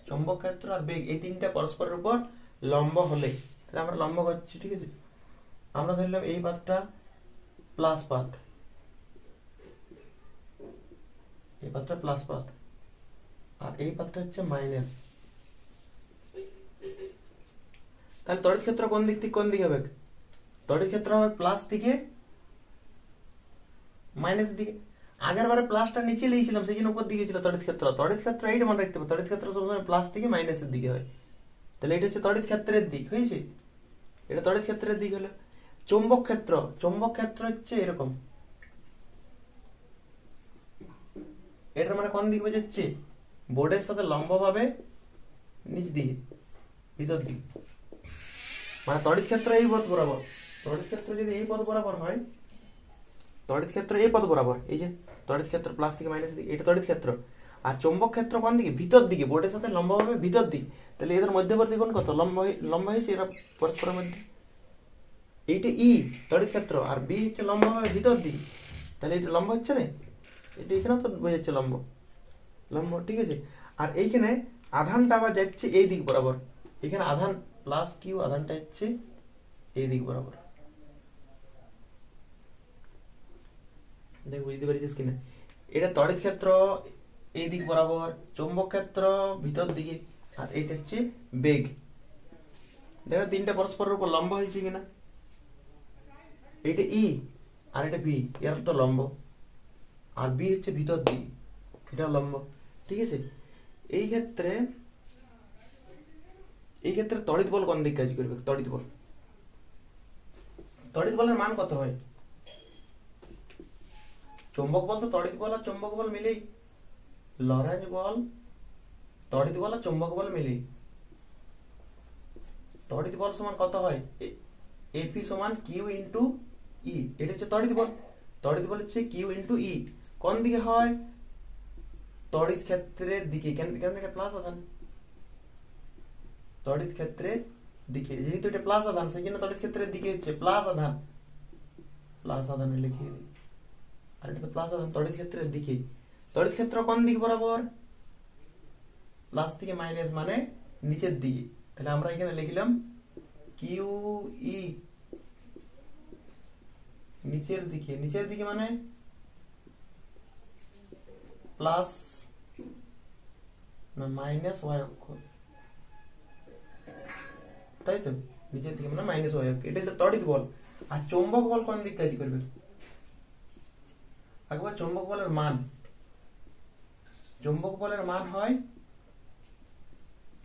চৌম্বক ক্ষেত্র আর বেগ এই তিনটা পরস্পরের উপর লম্ব হলে, তাহলে আমরা লম্ব করছি, ঠিক আছে। আমরা ধরলাম এই পাতটা প্লাস পাত, এই পাতটা প্লাস পাত, আর এই পাতটা হচ্ছে মাইনাস। তাহলে তড়িৎ ক্ষেত্র কোন দিক থেকে কোন দিকে হবে, তড়িৎ ক্ষেত্র হবে প্লাস থেকে মাইনাস দিকে। আগের বারে প্লাসটা নিচে লিখেছিলাম, সেই জন্য উপর দিকে ছিল তড়িৎ ক্ষেত্র। তড়িৎ ক্ষেত্র এইটা মনে রাখতে হবে, তড়িৎ ক্ষেত্র সবসময় প্লাস থেকে মাইনাসের দিকে হয়। তাহলে এটা হচ্ছে তড়িৎ ক্ষেত্রের দিক, হয়েছে, এটা তড়িৎ ক্ষেত্রের দিক হলো। চৌম্বক ক্ষেত্র, চৌম্বক ক্ষেত্র হচ্ছে এরকম, এটার মানে কোন দিক বোঝাচ্ছে, বোর্ডের সাথে লম্বভাবে নিচ দিকে, ভিতর দিকে। মানে তড়িৎ ক্ষেত্র এই পথ বরাবর, তড়িৎ ক্ষেত্র যদি এই পথ বরাবর হয়, তড়িৎ ক্ষেত্র এই পথ বরাবর, এই যে তড়িৎ ক্ষেত্র প্লাস থেকে মাইনাস দিকে, এটা তড়িৎ ক্ষেত্র। আর চৌম্বক ক্ষেত্র কোন দিকে, ভিতর দিকে, বোর্ডের সাথে লম্বভাবে ভিতর দিক। তাহলে এদের মধ্যবর্তী কোণ কত, লম্ব হয়েছে এরা পরস্পরের মধ্যে। এইটা ই তড়িৎ ক্ষেত্র, আর বি হচ্ছে লম্বভাবে ভিতর দিক, তাহলে এটা লম্ব হচ্ছে না, এটা এখানেও তো বোঝাচ্ছে লম্ব, লম্ব, ঠিক আছে। আর এইখানে আধানটা আবার যাচ্ছে এই দিক বরাবর, এখানে আধান প্লাস কিউ, আধানটা হচ্ছে এই দিক বরাবর, দেখ বুঝতে পেরেছিস কিনা? এটা তড়িৎ ক্ষেত্র এই দিক বরাবর, চৌম্বক ক্ষেত্র ভিতর দিকে, আর এটা হচ্ছে বেগ। দেখো তিনটা পরস্পরের উপর লম্ব হয়েছে কিনা? এইটা ই আর এটা বি, এর তো লম্ব, আর বি হচ্ছে ভিতর দিকে, এটা লম্ব। ঠিক আছে, এই ক্ষেত্রে তড়িৎ বল কোন দিক কাজ করবে? তড়িৎ বলের মান কত হয়? চৌম্বক বল তো তড়িৎ বল আর চৌম্বক বল মিলেই, লরেঞ্জ বল তড়িৎ বল আর চৌম্বক বল মিলেই তড়িৎ বল সমান কত হয়? এপি সমান কিউ ইন্টু ই। এটা হচ্ছে তড়িৎ বল। তড়িৎ বল হচ্ছে কিউ ইন্টু ই। কোন দিকে হয়? তড়িৎ ক্ষেত্রের দিকে। কেন এটা প্লাস আধান, তড়িৎ ক্ষেত্রের দিকে, যেহেতু এটা প্লাস আধান সেই জন্য তড়িৎ ক্ষেত্রের দিকে হচ্ছে প্লাস আধান। প্লাস আধানে লিখিয়ে দিই, আর এটা তো প্লাস আধান, তড়িৎ ক্ষেত্রের দিকে। তড়িৎ ক্ষেত্র কোন দিক বরাবর? প্লাস থেকে মাইনাস মানে নিচের দিকে। তাহলে আমরা এখানে লিখলাম কিউ ই, নিচের দিকে। নিচের দিকে মানে প্লাস না মাইনাস ওয়াই অক্ষ, তাই তো? নিচের দিকে মানে মাইনাস ওয়াই অক্ষ। এটা হলো তড়িৎ বল। আর চৌম্বক বল কোন দিক কাজ করবে? একবার চৌম্বক বলের মান, চৌম্বক বলের মান হয়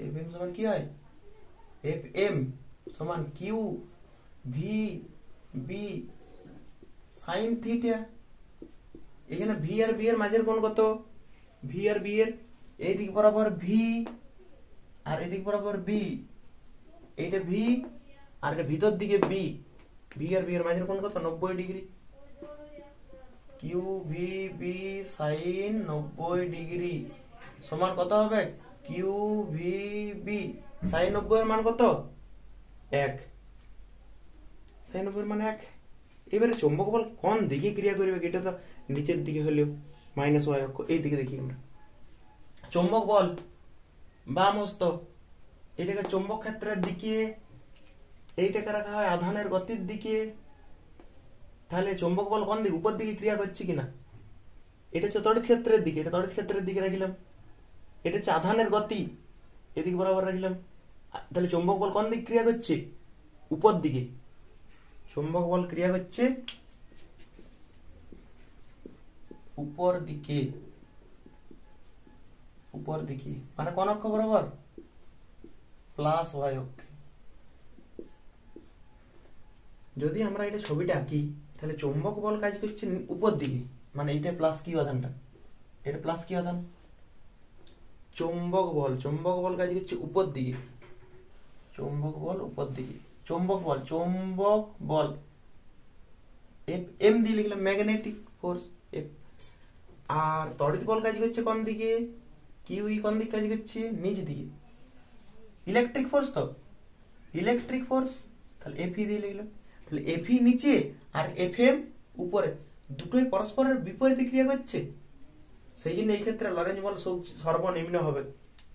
এফ এম সমান কি হয়? এফ এম সমান q V B sine theta. এখানে ভি আর বি এর মাঝের কোণ কত? ভি আর বি এর এই দিক বরাবর ভি আর এই দিক বরাবর বি, এইটা ভি আর এটা ভিতর দিকে বি। ভি আর বি এর মাঝের কোণ কত? 90 degree. Q V B sine 90 degree সমান কত হবে? কিউ ভি বি সাইন 90 এর মান কত? 1। সাইন 90 এর মান 1। এবারে চৌম্বক বল কোন দিকে ক্রিয়া করবে? এটা তো নিচের দিকে হলেও মাইনাস ওয়াই অক্ষ, এই দিকে দেখি আমরা। চৌম্বক বল বাম হস্ত, এটাকে চৌম্বক ক্ষেত্রের দিকে, এইটাকে রাখা হয় আধানের গতির দিকে। তাহলে চৌম্বক বল কোন দিকে? উপর দিকে ক্রিয়া করছে কিনা? এটা হচ্ছে তড়িৎ ক্ষেত্রের দিকে, এটা তড়িৎ ক্ষেত্রের দিকে রাখলাম। এটা হচ্ছে আধানের গতি, এদিকে বরাবর রাখলাম। তাহলে চৌম্বক বল কোন দিকে ক্রিয়া করছে? উপর দিকে। চৌম্বক বল ক্রিয়া করছে উপর দিকে। উপর দিকে মানে কোন অক্ষ বরাবর? প্লাস ওয়াই অক্ষে। যদি আমরা এটা ছবিটা আঁকি তাহলে চৌম্বক বল কাজ করছে উপর দিকে, মানে এটা প্লাস কিউ আধানটা, এটা প্লাস কিউ আধান। চৌম্বক বল কাজ করছে উপর দিকে। চৌম্বক বল উপর দিকে। চৌম্বক বল এফ এম দিয়ে লিখলাম, ম্যাগনেটিক ফোর্স এফ। আর তড়িৎ বল কাজ করছে কোন দিকে? কিউ ই কোন দিকে কাজ করছে? নিচ দিকে। ইলেকট্রিক ফোর্স তো, ইলেকট্রিক ফোর্স, তাহলে এফ ই দিয়ে লিখলাম। তাহলে এফ ই নিচে আর এফ এম উপরে, দুটোই পরস্পরের বিপরীতে ক্রিয়া করছে। সেই জন্য এই ক্ষেত্রে লরেঞ্জ বল সর্বনিম্ন হবে।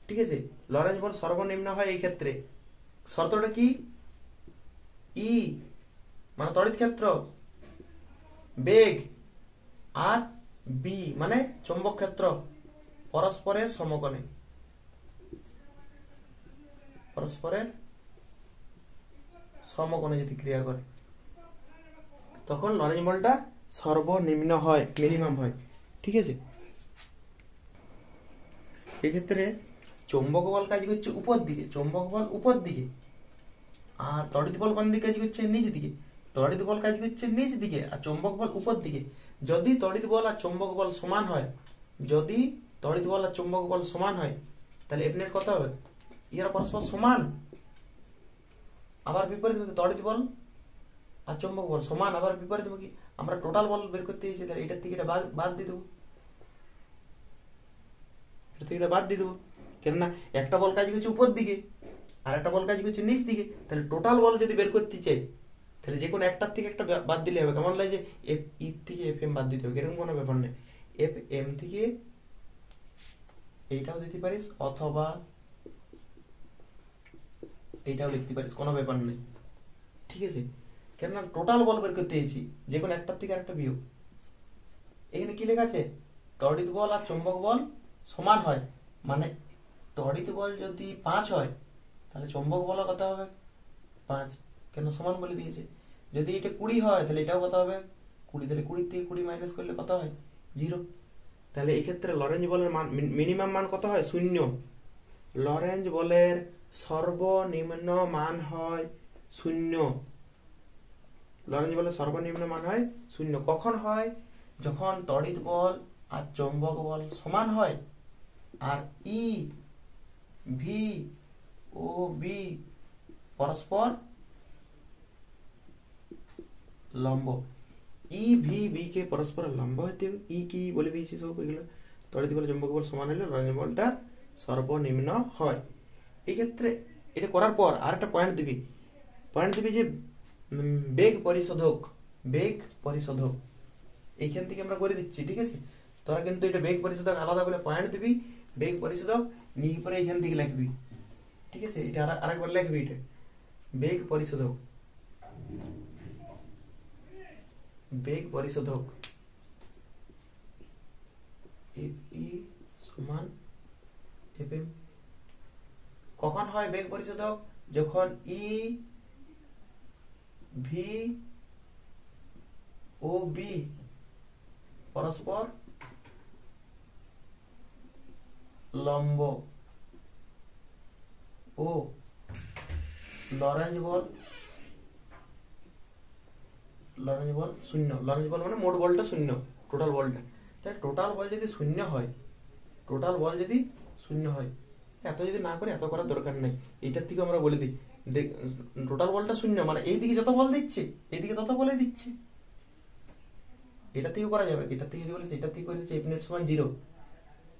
ঠিক আছে, লরেঞ্জ বল সর্বনিম্ন হয় এই ক্ষেত্রে। শর্তটা কি? ই মানে তড়িৎ ক্ষেত্র, বেগ, আর বি মানে চৌম্বক ক্ষেত্র পরস্পরের সমকোণে, পরস্পরের সমকোণে যদি ক্রিয়া করে তখন লরেঞ্জ বলটা সর্বনিম্ন হয়, মিনিমাম হয়। ঠিক আছে, এক্ষেত্রে চৌম্বক বল কাজ করছে উপর দিকে, চৌম্বক বল উপর দিকে। আর তড়িৎ বল কোন দিকে কাজ করছে? নিচ দিকে। তড়িৎ বল কাজ করছে নিচ দিকে আর চৌম্বক বল উপর দিকে। যদি তড়িৎ বল আর চৌম্বক বল সমান হয়, যদি তড়িৎ বল আর চৌম্বক বল সমান হয় তাহলে এফ কত হবে? এরা পরস্পর সমান। আবার বিপরীত তড়িৎ বল আর চৌম্বক বল সমান, আবার বিপরীত মুখী। আমরা টোটাল বল বের করতে চাইছি, তাহলে এটার থেকে এটা বাদ দিয়ে দেবো, এটা থেকে এটা বাদ দিয়ে দেবো। কেননা একটা বল কাজ করছে উপর দিকে আর একটা বল কাজ করছে নিচ দিকে। তাহলে টোটাল বল যদি বের করতে চাই তাহলে যে কোনো একটার থেকে একটা বাদ দিলে হবে। কেমন লাগে? এফ ই থেকে এফ এম বাদ দিতে হবে, এরকম কোনো ব্যাপার নেই। এফ এম থেকে এইটাও দিতে পারিস অথবা এইটাও লিখতে পারিস, কোনো ব্যাপার নেই। ঠিক আছে, কেননা টোটাল বল বের করতে চাইছি, যে কোনো একটার থেকে একটা বিয়োগ। এখানে কি লেখা আছে, তড়িৎ বল আর চুম্বক বল সমান হয়, মানে তড়িৎ বল যদি 5 হয় তাহলে চুম্বক বল কত হবে 5, কেন সমান বলে দিয়েছে। যদি এটা 20 হয় তাহলে এটাও কত হবে 20, তাহলে 20 থেকে 20 মাইনাস করলে কত হয় 0। তাহলে এই ক্ষেত্রে লরেঞ্জ বলের মান মিনিমাম মান কত হয় 0। লরেঞ্জ বলের সর্বনিম্ন মান হয় 0। লরেঞ্জ বলের সর্বনিম্ন মান হয় 0। কখন হয়, যখন তড়িৎ বল আর চৌম্বক বল সমান হয় আর ই ভি ও বি পরস্পর লম্ব। ই ভি বি কে পরস্পর লম্ব হতে হবে। ই কি বলে দিয়েছি সব এগুলো, তড়িৎ বল চৌম্বক বল সমান হলে লরেঞ্জ বলটা সর্বনিম্ন হয়। এই ক্ষেত্রে এটা করার পর আর একটা পয়েন্ট দিবি যে বেগ পরিশোধক, বেগ পরিশোধক এইখান থেকে আমরা করে দিচ্ছি, ঠিক আছে। তোরা কিন্তু এটা বেগ পরিশোধক আলাদা বলে পয়েন্ট দিবি, বেগ পরিশোধক নিয়ে পরে এইখান থেকে লিখবি, ঠিক আছে। এটা আরেকবার লিখবি, এটা বেগ পরিশোধক, বেগ পরিশোধক ই সমান এফএম। কখন হয় বেগ পরিশোধক, যখন ই ভি ও বি পরস্পর লম্ব ও লরেঞ্জ বল শূন্য। লরেঞ্জ বল মানে মোট বলটা শূন্য, টোটাল বলটা। তাহলে টোটাল বল যদি শূন্য হয়, টোটাল বল যদি শূন্য হয়, এত যদি না করে এত করার দরকার নেই। এইটার থেকে আমরা বলে দিই টোটাল বলটা শূন্য, মানে এইদিকে যত বল দিচ্ছে এইদিকে তত বলে দিচ্ছে। এটা থেকে করা যাবে, এটা থেকে যদি বলে সেটা থেকে করে দিচ্ছে এফ নেট সমান 0,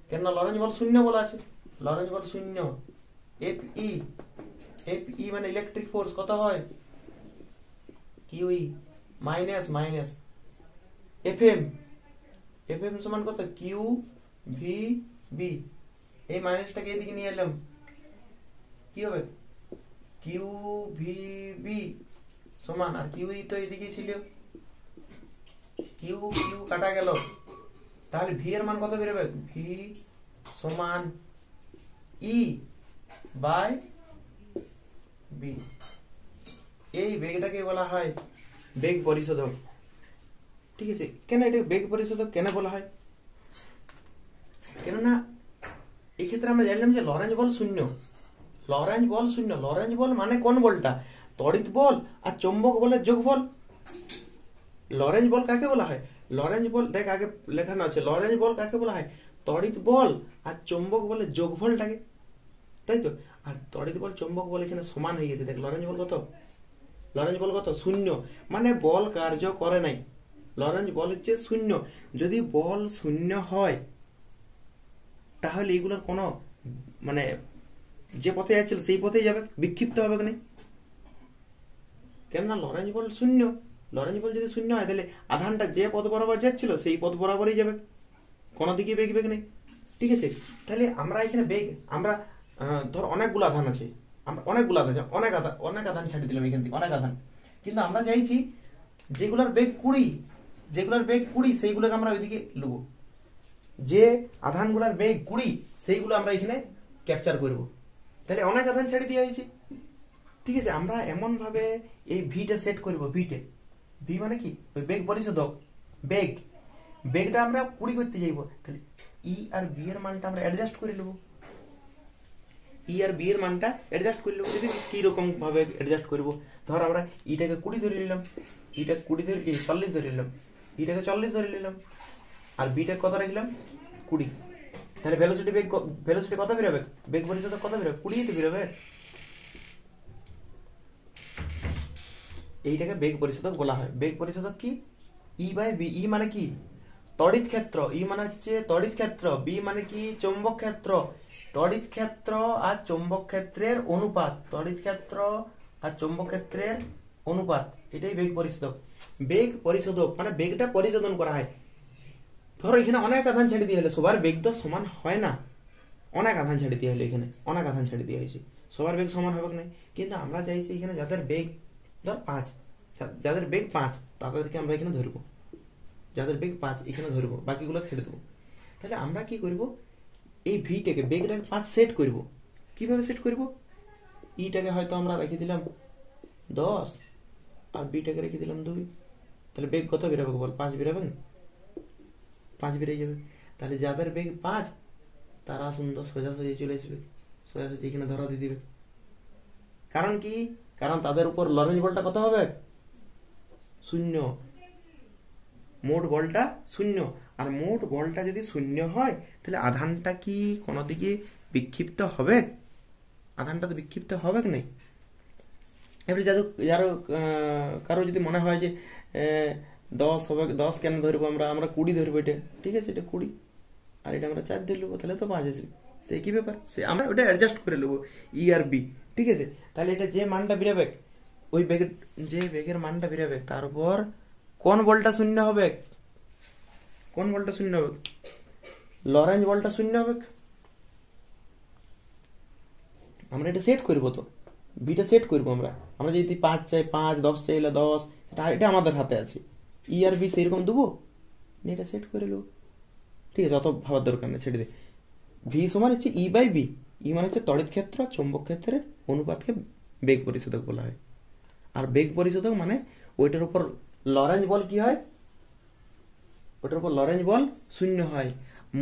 কেননা লরেঞ্জ বল শূন্য বলা আছে। লরেঞ্জ বল শূন্য, এফ ই মানে ইলেকট্রিক ফোর্স কত হয় q E minus F m সমান কত কিউ ভি বি। এই মাইনাসটাকে এদিকে নিয়ে এলাম, কি হবে কিউ ভি বি সমান, আর কিউ ই তো এদিকে ছিল, কিউ কাটা গেল, তাহলে ভি এর মান কত বেরোবে, ভি সমান ই বাই বি। এই বেগটাকে বলা হয় বেগ পরিশোধক, ঠিক আছে। কেন এটা বেগ পরিশোধক কেন বলা হয়, কেননা এই ক্ষেত্রে আমরা জানলাম যে লরেঞ্জ বল শূন্য। লরেঞ্জ বল মানে কোন বলটা, তড়িৎ বল আর চৌম্বক বলের যোগফল। লরেঞ্জ বল কাকে বলা হয়, লরেঞ্জ বল দেখ আগে লেখানো আছে, লরেঞ্জ বল কাকে বলা হয়, তড়িৎ বল আর চৌম্বক বলের যোগফলটাকে, তাই তো। আর তড়িৎ বল চৌম্বক বল এখানে সমান হয়ে গেছে, দেখ লরেঞ্জ বল কত শূন্য, মানে বল কার্য করে নাই। লরেঞ্জ বল হচ্ছে শূন্য। যদি বল শূন্য হয় তাহলে এগুলোর কোনো মানে যে পথে যাচ্ছিল সেই পথেই যাবে, বিক্ষিপ্ত হবে না, কেননা লরেঞ্জ বল শূন্য। লরেঞ্জ বল যদি শূন্য হয় তাহলে আধানটা যে পথ বরাবর যাচ্ছিল সেই পথ বরাবরই যাবে, কোনো দিকে বেগ নেই, ঠিক আছে। তাহলে আমরা এখানে বেগ, আমরা ধর অনেকগুলো আধান আছে, অনেক আধান ছাড়ি দিলাম এখান থেকে, অনেক আধান, কিন্তু আমরা চাইছি যেগুলোর বেগ 20 সেইগুলোকে আমরা ওইদিকে নেব, যে আধানগুলোর বেগ 20 সেইগুলো আমরা এখানে ক্যাপচার করব। তাহলে অনেক আধান ছেড়ে দিয়ে হয়েছে, ঠিক আছে। আমরা এমন ভাবে এই ভিটা সেট করব, ভি মানে কি ওই বেগ পরিশোধক, বেগটা আমরা 20 করতে যাইব, তাহলে ই আর বি এর মানটা আমরা অ্যাডজাস্ট করে নেব, যদি কি রকম ভাবে অ্যাডজাস্ট করব। ধর আমরা ইটাকে 20 ধরে নিলাম, 40 ধরে নিলাম, ইটাকে 40 ধরে নিলাম, আর বিটা কত রাখলাম 20। তাহলে ভেলোসিটি কত বেরোবে, বেগ পরিশোধক কত বেরোবে 20 তো বেরোবে। এইটাকে বেগ পরিশোধক বলা হয়। বেগ পরিশোধক কি, ই বাই বি। ই মানে কি তড়িৎ ক্ষেত্র, ই মানে হচ্ছে তড়িৎ ক্ষেত্র, বি মানে কি চৌম্বক ক্ষেত্র। তড়িৎ ক্ষেত্র আর চৌম্বক ক্ষেত্রের অনুপাত, এটাই বেগ পরিশোধক। বেগ পরিশোধক মানে বেগটা পরিশোধন করা হয়। ধরো এখানে অনেক আধান ছেড়ে দিয়ে হলে সবার বেগ তো সমান হয় না, অনেক আধান ছেড়ে দিয়ে হলে এখানে অনেক আধান ছেড়ে দিয়ে হয়েছে, সবার বেগ সমান হবে না। কিন্তু আমরা চাইছি এখানে যাদের বেগ ধর 5, যাদের বেগ 5 তাদেরকে আমরা এখানে ধরবো, যাদের বেগ 5 এখানে ধরবো, বাকিগুলো ছেড়ে দেবো। তাহলে আমরা কি করব, এই ভিটাকে বেগটাকে 5 সেট করব। কিভাবে সেট করব, ইটাকে হয়তো আমরা রেখে দিলাম 10 আর বিটাকে রেখে দিলাম 2, তাহলে বেগ কত বেরোবে বল, 5 বেরোবে না? 5 বেরিয়ে যাবে। তাহলে যাদের বেগ 5 তারা সুন্দর সোজাসুজি চলে আসবে, সোজাসুজি এখানে ধরা দিয়ে দিবে। কারণ কি, কারণ তাদের উপর লরেঞ্জ বলটা কত হবে, 0। মোট বলটা 0, আর মোট বলটা যদি 0 হয় তাহলে আধানটা কি কোনো দিকে বিক্ষিপ্ত হবে? আধানটা তো বিক্ষিপ্ত হবে কি নাই? এবারে কারো যদি মনে হয় যে 10 হবে, 10 কেন ধরবো আমরা 20 ধরবো, এটা ঠিক আছে, এটা 20 আর এটা আমরা 4 ধরে নেবো, তাহলে তো 5 আসবে। সে কি ব্যাপার, সে আমরা ওটা অ্যাডজাস্ট করে নেবো ই আর বি, ঠিক আছে। তাহলে এটা যে মানটা বেরোবে, ওই বেগের যে বেগের মানটা বেরোবে তার উপর কোন বলটা 0 হবে, কোন বলটা 0 হবে, লরেঞ্জ বলটা 0 হবে। আমরা এটা সেট করবো, তো বিটা সেট করবো আমরা। আমরা যদি 5 চাই 5, 10 চাইলে 10, এটা আমাদের হাতে আছে। ই আর বি সেরকম দেবো, এটা সেট করে নেবো, ঠিক আছে, অত ভাবার দরকার নেই, ছেড়ে দে। ভি সমান হচ্ছে ই বাই বি, ই মানে হচ্ছে তড়িৎ ক্ষেত্র, চৌম্বক ক্ষেত্রের অনুপাতকে বেগ পরিশোধক বলা হয়। আর বেগ পরিশোধক মানে ওইটার উপর লরেঞ্জ বল কি হয়, ওটার উপর লরেঞ্জ বল 0 হয়।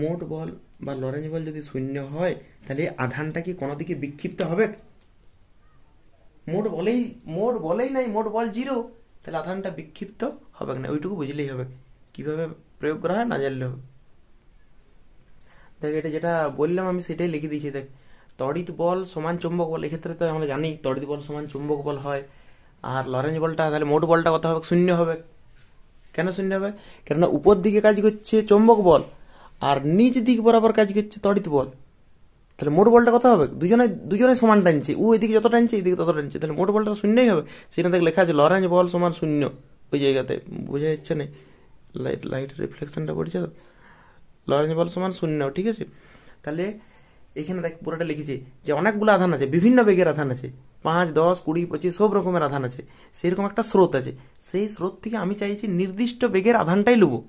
মোট বল বা লরেঞ্জ বল যদি 0 হয় তাহলে আধানটা কি কোনো দিকে বিক্ষিপ্ত হবে? মোট বলেই নাই, মোট বল 0, তাহলে আধানটা বিক্ষিপ্ত হবে না, ওইটুকু বুঝলেই হবে। কিভাবে প্রয়োগ করা হয় না জানলে হবে। দেখ, এটা যেটা বললাম আমি সেটাই লিখে দিয়েছি। দেখ, তড়িৎ বল সমান চুম্বক বল, এক্ষেত্রে তো আমরা জানি তড়িৎ বল সমান চুম্বক বল হয়। আর লরেঞ্জ বলটা, তাহলে মোট বলটা কত হবে, 0 হবে। কেন 0 হবে? কেননা উপর দিকে কাজ করছে চুম্বক বল আর নিচ দিক বরাবর কাজ করছে তড়িৎ বল। তাহলে মোট বলটা কত হবে, দুজনে সমান টানছে, ও এদিকে যত টানছে এদিকে তত টানছে, তাহলে মোট বলটা 0ই হবে। সেখানে দেখ লেখা আছে লরেঞ্জ বল সমান 0, ওই জায়গাতে বোঝা যাচ্ছে না, লাইট রিফ্লেকশনটা পড়ছে তো, লরেঞ্জ বল সমান 0, ঠিক আছে। তাহলে এখানে দেখ পুরোটা লিখেছি যে অনেকগুলো আধান আছে, বিভিন্ন বেগের আধান আছে, 5, 10, 20, 25 সব রকমের আধান আছে। সেরকম একটা স্রোত আছে, সেই স্রোত থেকে আমি চাইছি নির্দিষ্ট বেগের আধানটাই নেবো,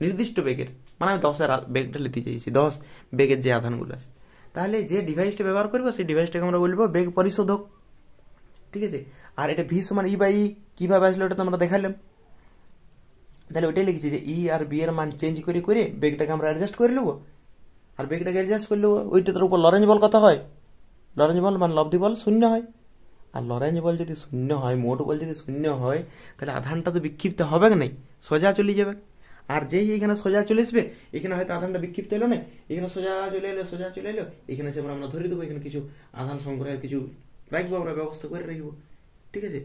নির্দিষ্ট বেগের, মানে আমি 10-এর বেগটা নিতে চাইছি, 10 বেগের যে আধানগুলো আছে। তাহলে যে ডিভাইসটা ব্যবহার করবো সেই ডিভাইসটাকে আমরা বলবো বেগ পরিশোধক, ঠিক আছে। আর এটা ভি সমান ই বাই ই কিভাবে আসলো ওটা তো আমরা দেখালাম। তাহলে ওইটাই লিখেছি যে ই আর বি এর মান চেঞ্জ করে করে বেগটাকে আমরা অ্যাডজাস্ট করে নেবো, আর বেগটাকে অ্যাডজাস্ট করলে ওইটার উপর লরেঞ্জ বল কত হয়, লরেঞ্জ বল মানে লব্ধি বল 0 হয়। আর লরেঞ্জ বল যদি 0 হয়, মোট বল যদি 0 হয়, তাহলে আধানটা তো বিক্ষিপ্ত হবে না, সোজা চলে যাবে। আর যেই এখানে সোজা চলে আসবে, এখানে হয়তো আধানটা বিক্ষিপ্ত এলো না, এখানে সোজা চলে এলো, সোজা চলে এলো, এখানে সে আমরা ধরে দেবো, এখানে কিছু আধান সংগ্রহের কিছু রাখবো, আমরা ব্যবস্থা করে রাখবো, ঠিক আছে,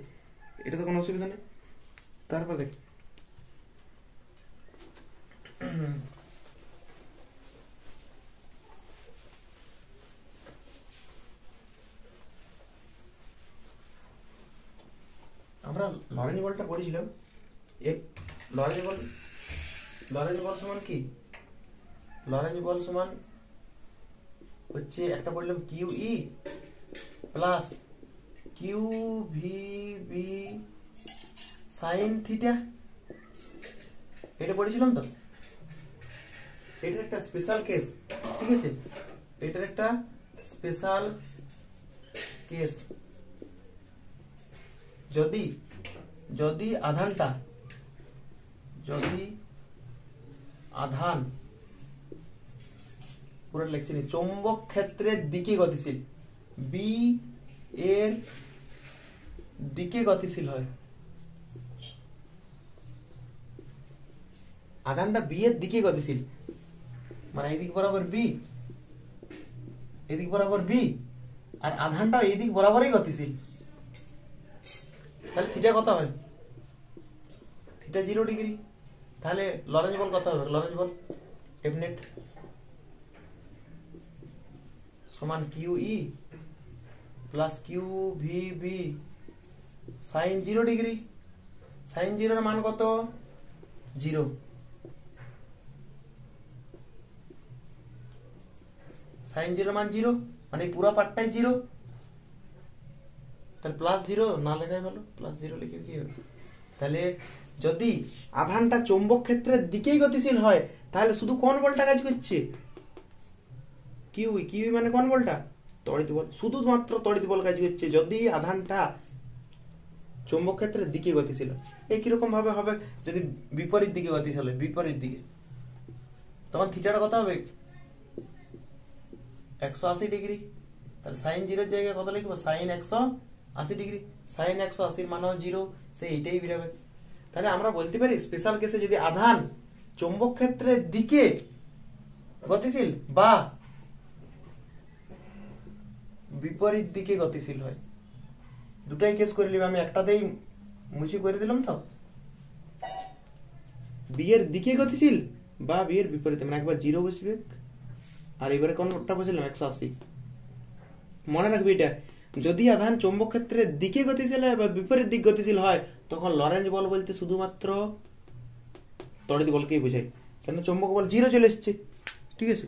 এটা তো কোনো অসুবিধা নেই। তারপর দেখ, আমরা লরেঞ্জ বলটা পড়েছিলাম। লরেঞ্জ বল সমান কি, লরেঞ্জ বল সমান হচ্ছে একটা বললাম q E plus q V B sine theta, এটা পড়েছিলাম তো। এটার একটা স্পেশাল কেস, ঠিক আছে, এটার একটা স্পেশাল কেস, যদি আধান পুরো লিখছি, চৌম্বক ক্ষেত্রের দিকে গতিশীল, বি এর দিকে গতিশীল হয়, আধানটা বি এর দিকে গতিশীল, মানে এদিক বরাবর বি, এদিক বরাবর বি, আর আধানটা এদিক বরাবরই গতিশীল, তাহলে থিটা কত হয়, থিটা 0 ডিগ্রি। তাহলে লরেঞ্জ বল কত হবে, লরেঞ্জ বল এফ নেট সমান Q E plus q V B sine 0 degree. Sine 0 এর মান কত, 0, সাইন 0 মান 0, মানে পুরো পার্টটাই 0, তাহলে প্লাস 0 না লেখাই ভালো, প্লাস 0 লিখে কি হবে, তাহলে যদি আধানটা চৌম্বক ক্ষেত্রের দিকেই গতিশীল হয় তাহলে শুধু কোন বলটা কাজ করছে? কিউই। কিউই মানে কোন বলটা? তড়িৎ বল। শুধুমাত্র তড়িৎ বল কাজ করছে যদি আধানটা চৌম্বক ক্ষেত্রের দিকে গতিশীল হয়। এই কিরকম ভাবে হবে যদি বিপরীত দিকে গতিশীল হয়? বিপরীত দিকে তখন থিটাটা কত হবে? 180 ডিগ্রি। তাহলে সাইন জিরোর জায়গায় কত লিখবো? Sign 180 degree. সাইন 180 মানেও জিরো, সে এইটাই বেরোবে। তাহলে আমরা বলতে পারি স্পেশাল কেসে যদি আধান চৌম্বক ক্ষেত্রের দিকে গতিশীল বা বিপরীত দিকে গতিশীল হয়, দুটাই কেস করে নিবে। আমি একটাতেই মুছি করে দিলাম। তো বিয়ের দিকে গতিশীল বা বিয়ের বিপরীতে, মানে একবার জিরো বসবে আর এবারে কোনটা বসিলাম? 180। মনে রাখবি এটা, যদি আধান চৌম্বক ক্ষেত্রের দিকে গতিশীল হয় বা বিপরীত দিক গতিশীল হয় তখন লরেন্জ বল বলতে শুধুমাত্র তড়িৎ বলকেই বোঝায়, কেন চৌম্বক বল জিরো চলে এসছে। ঠিক আছে।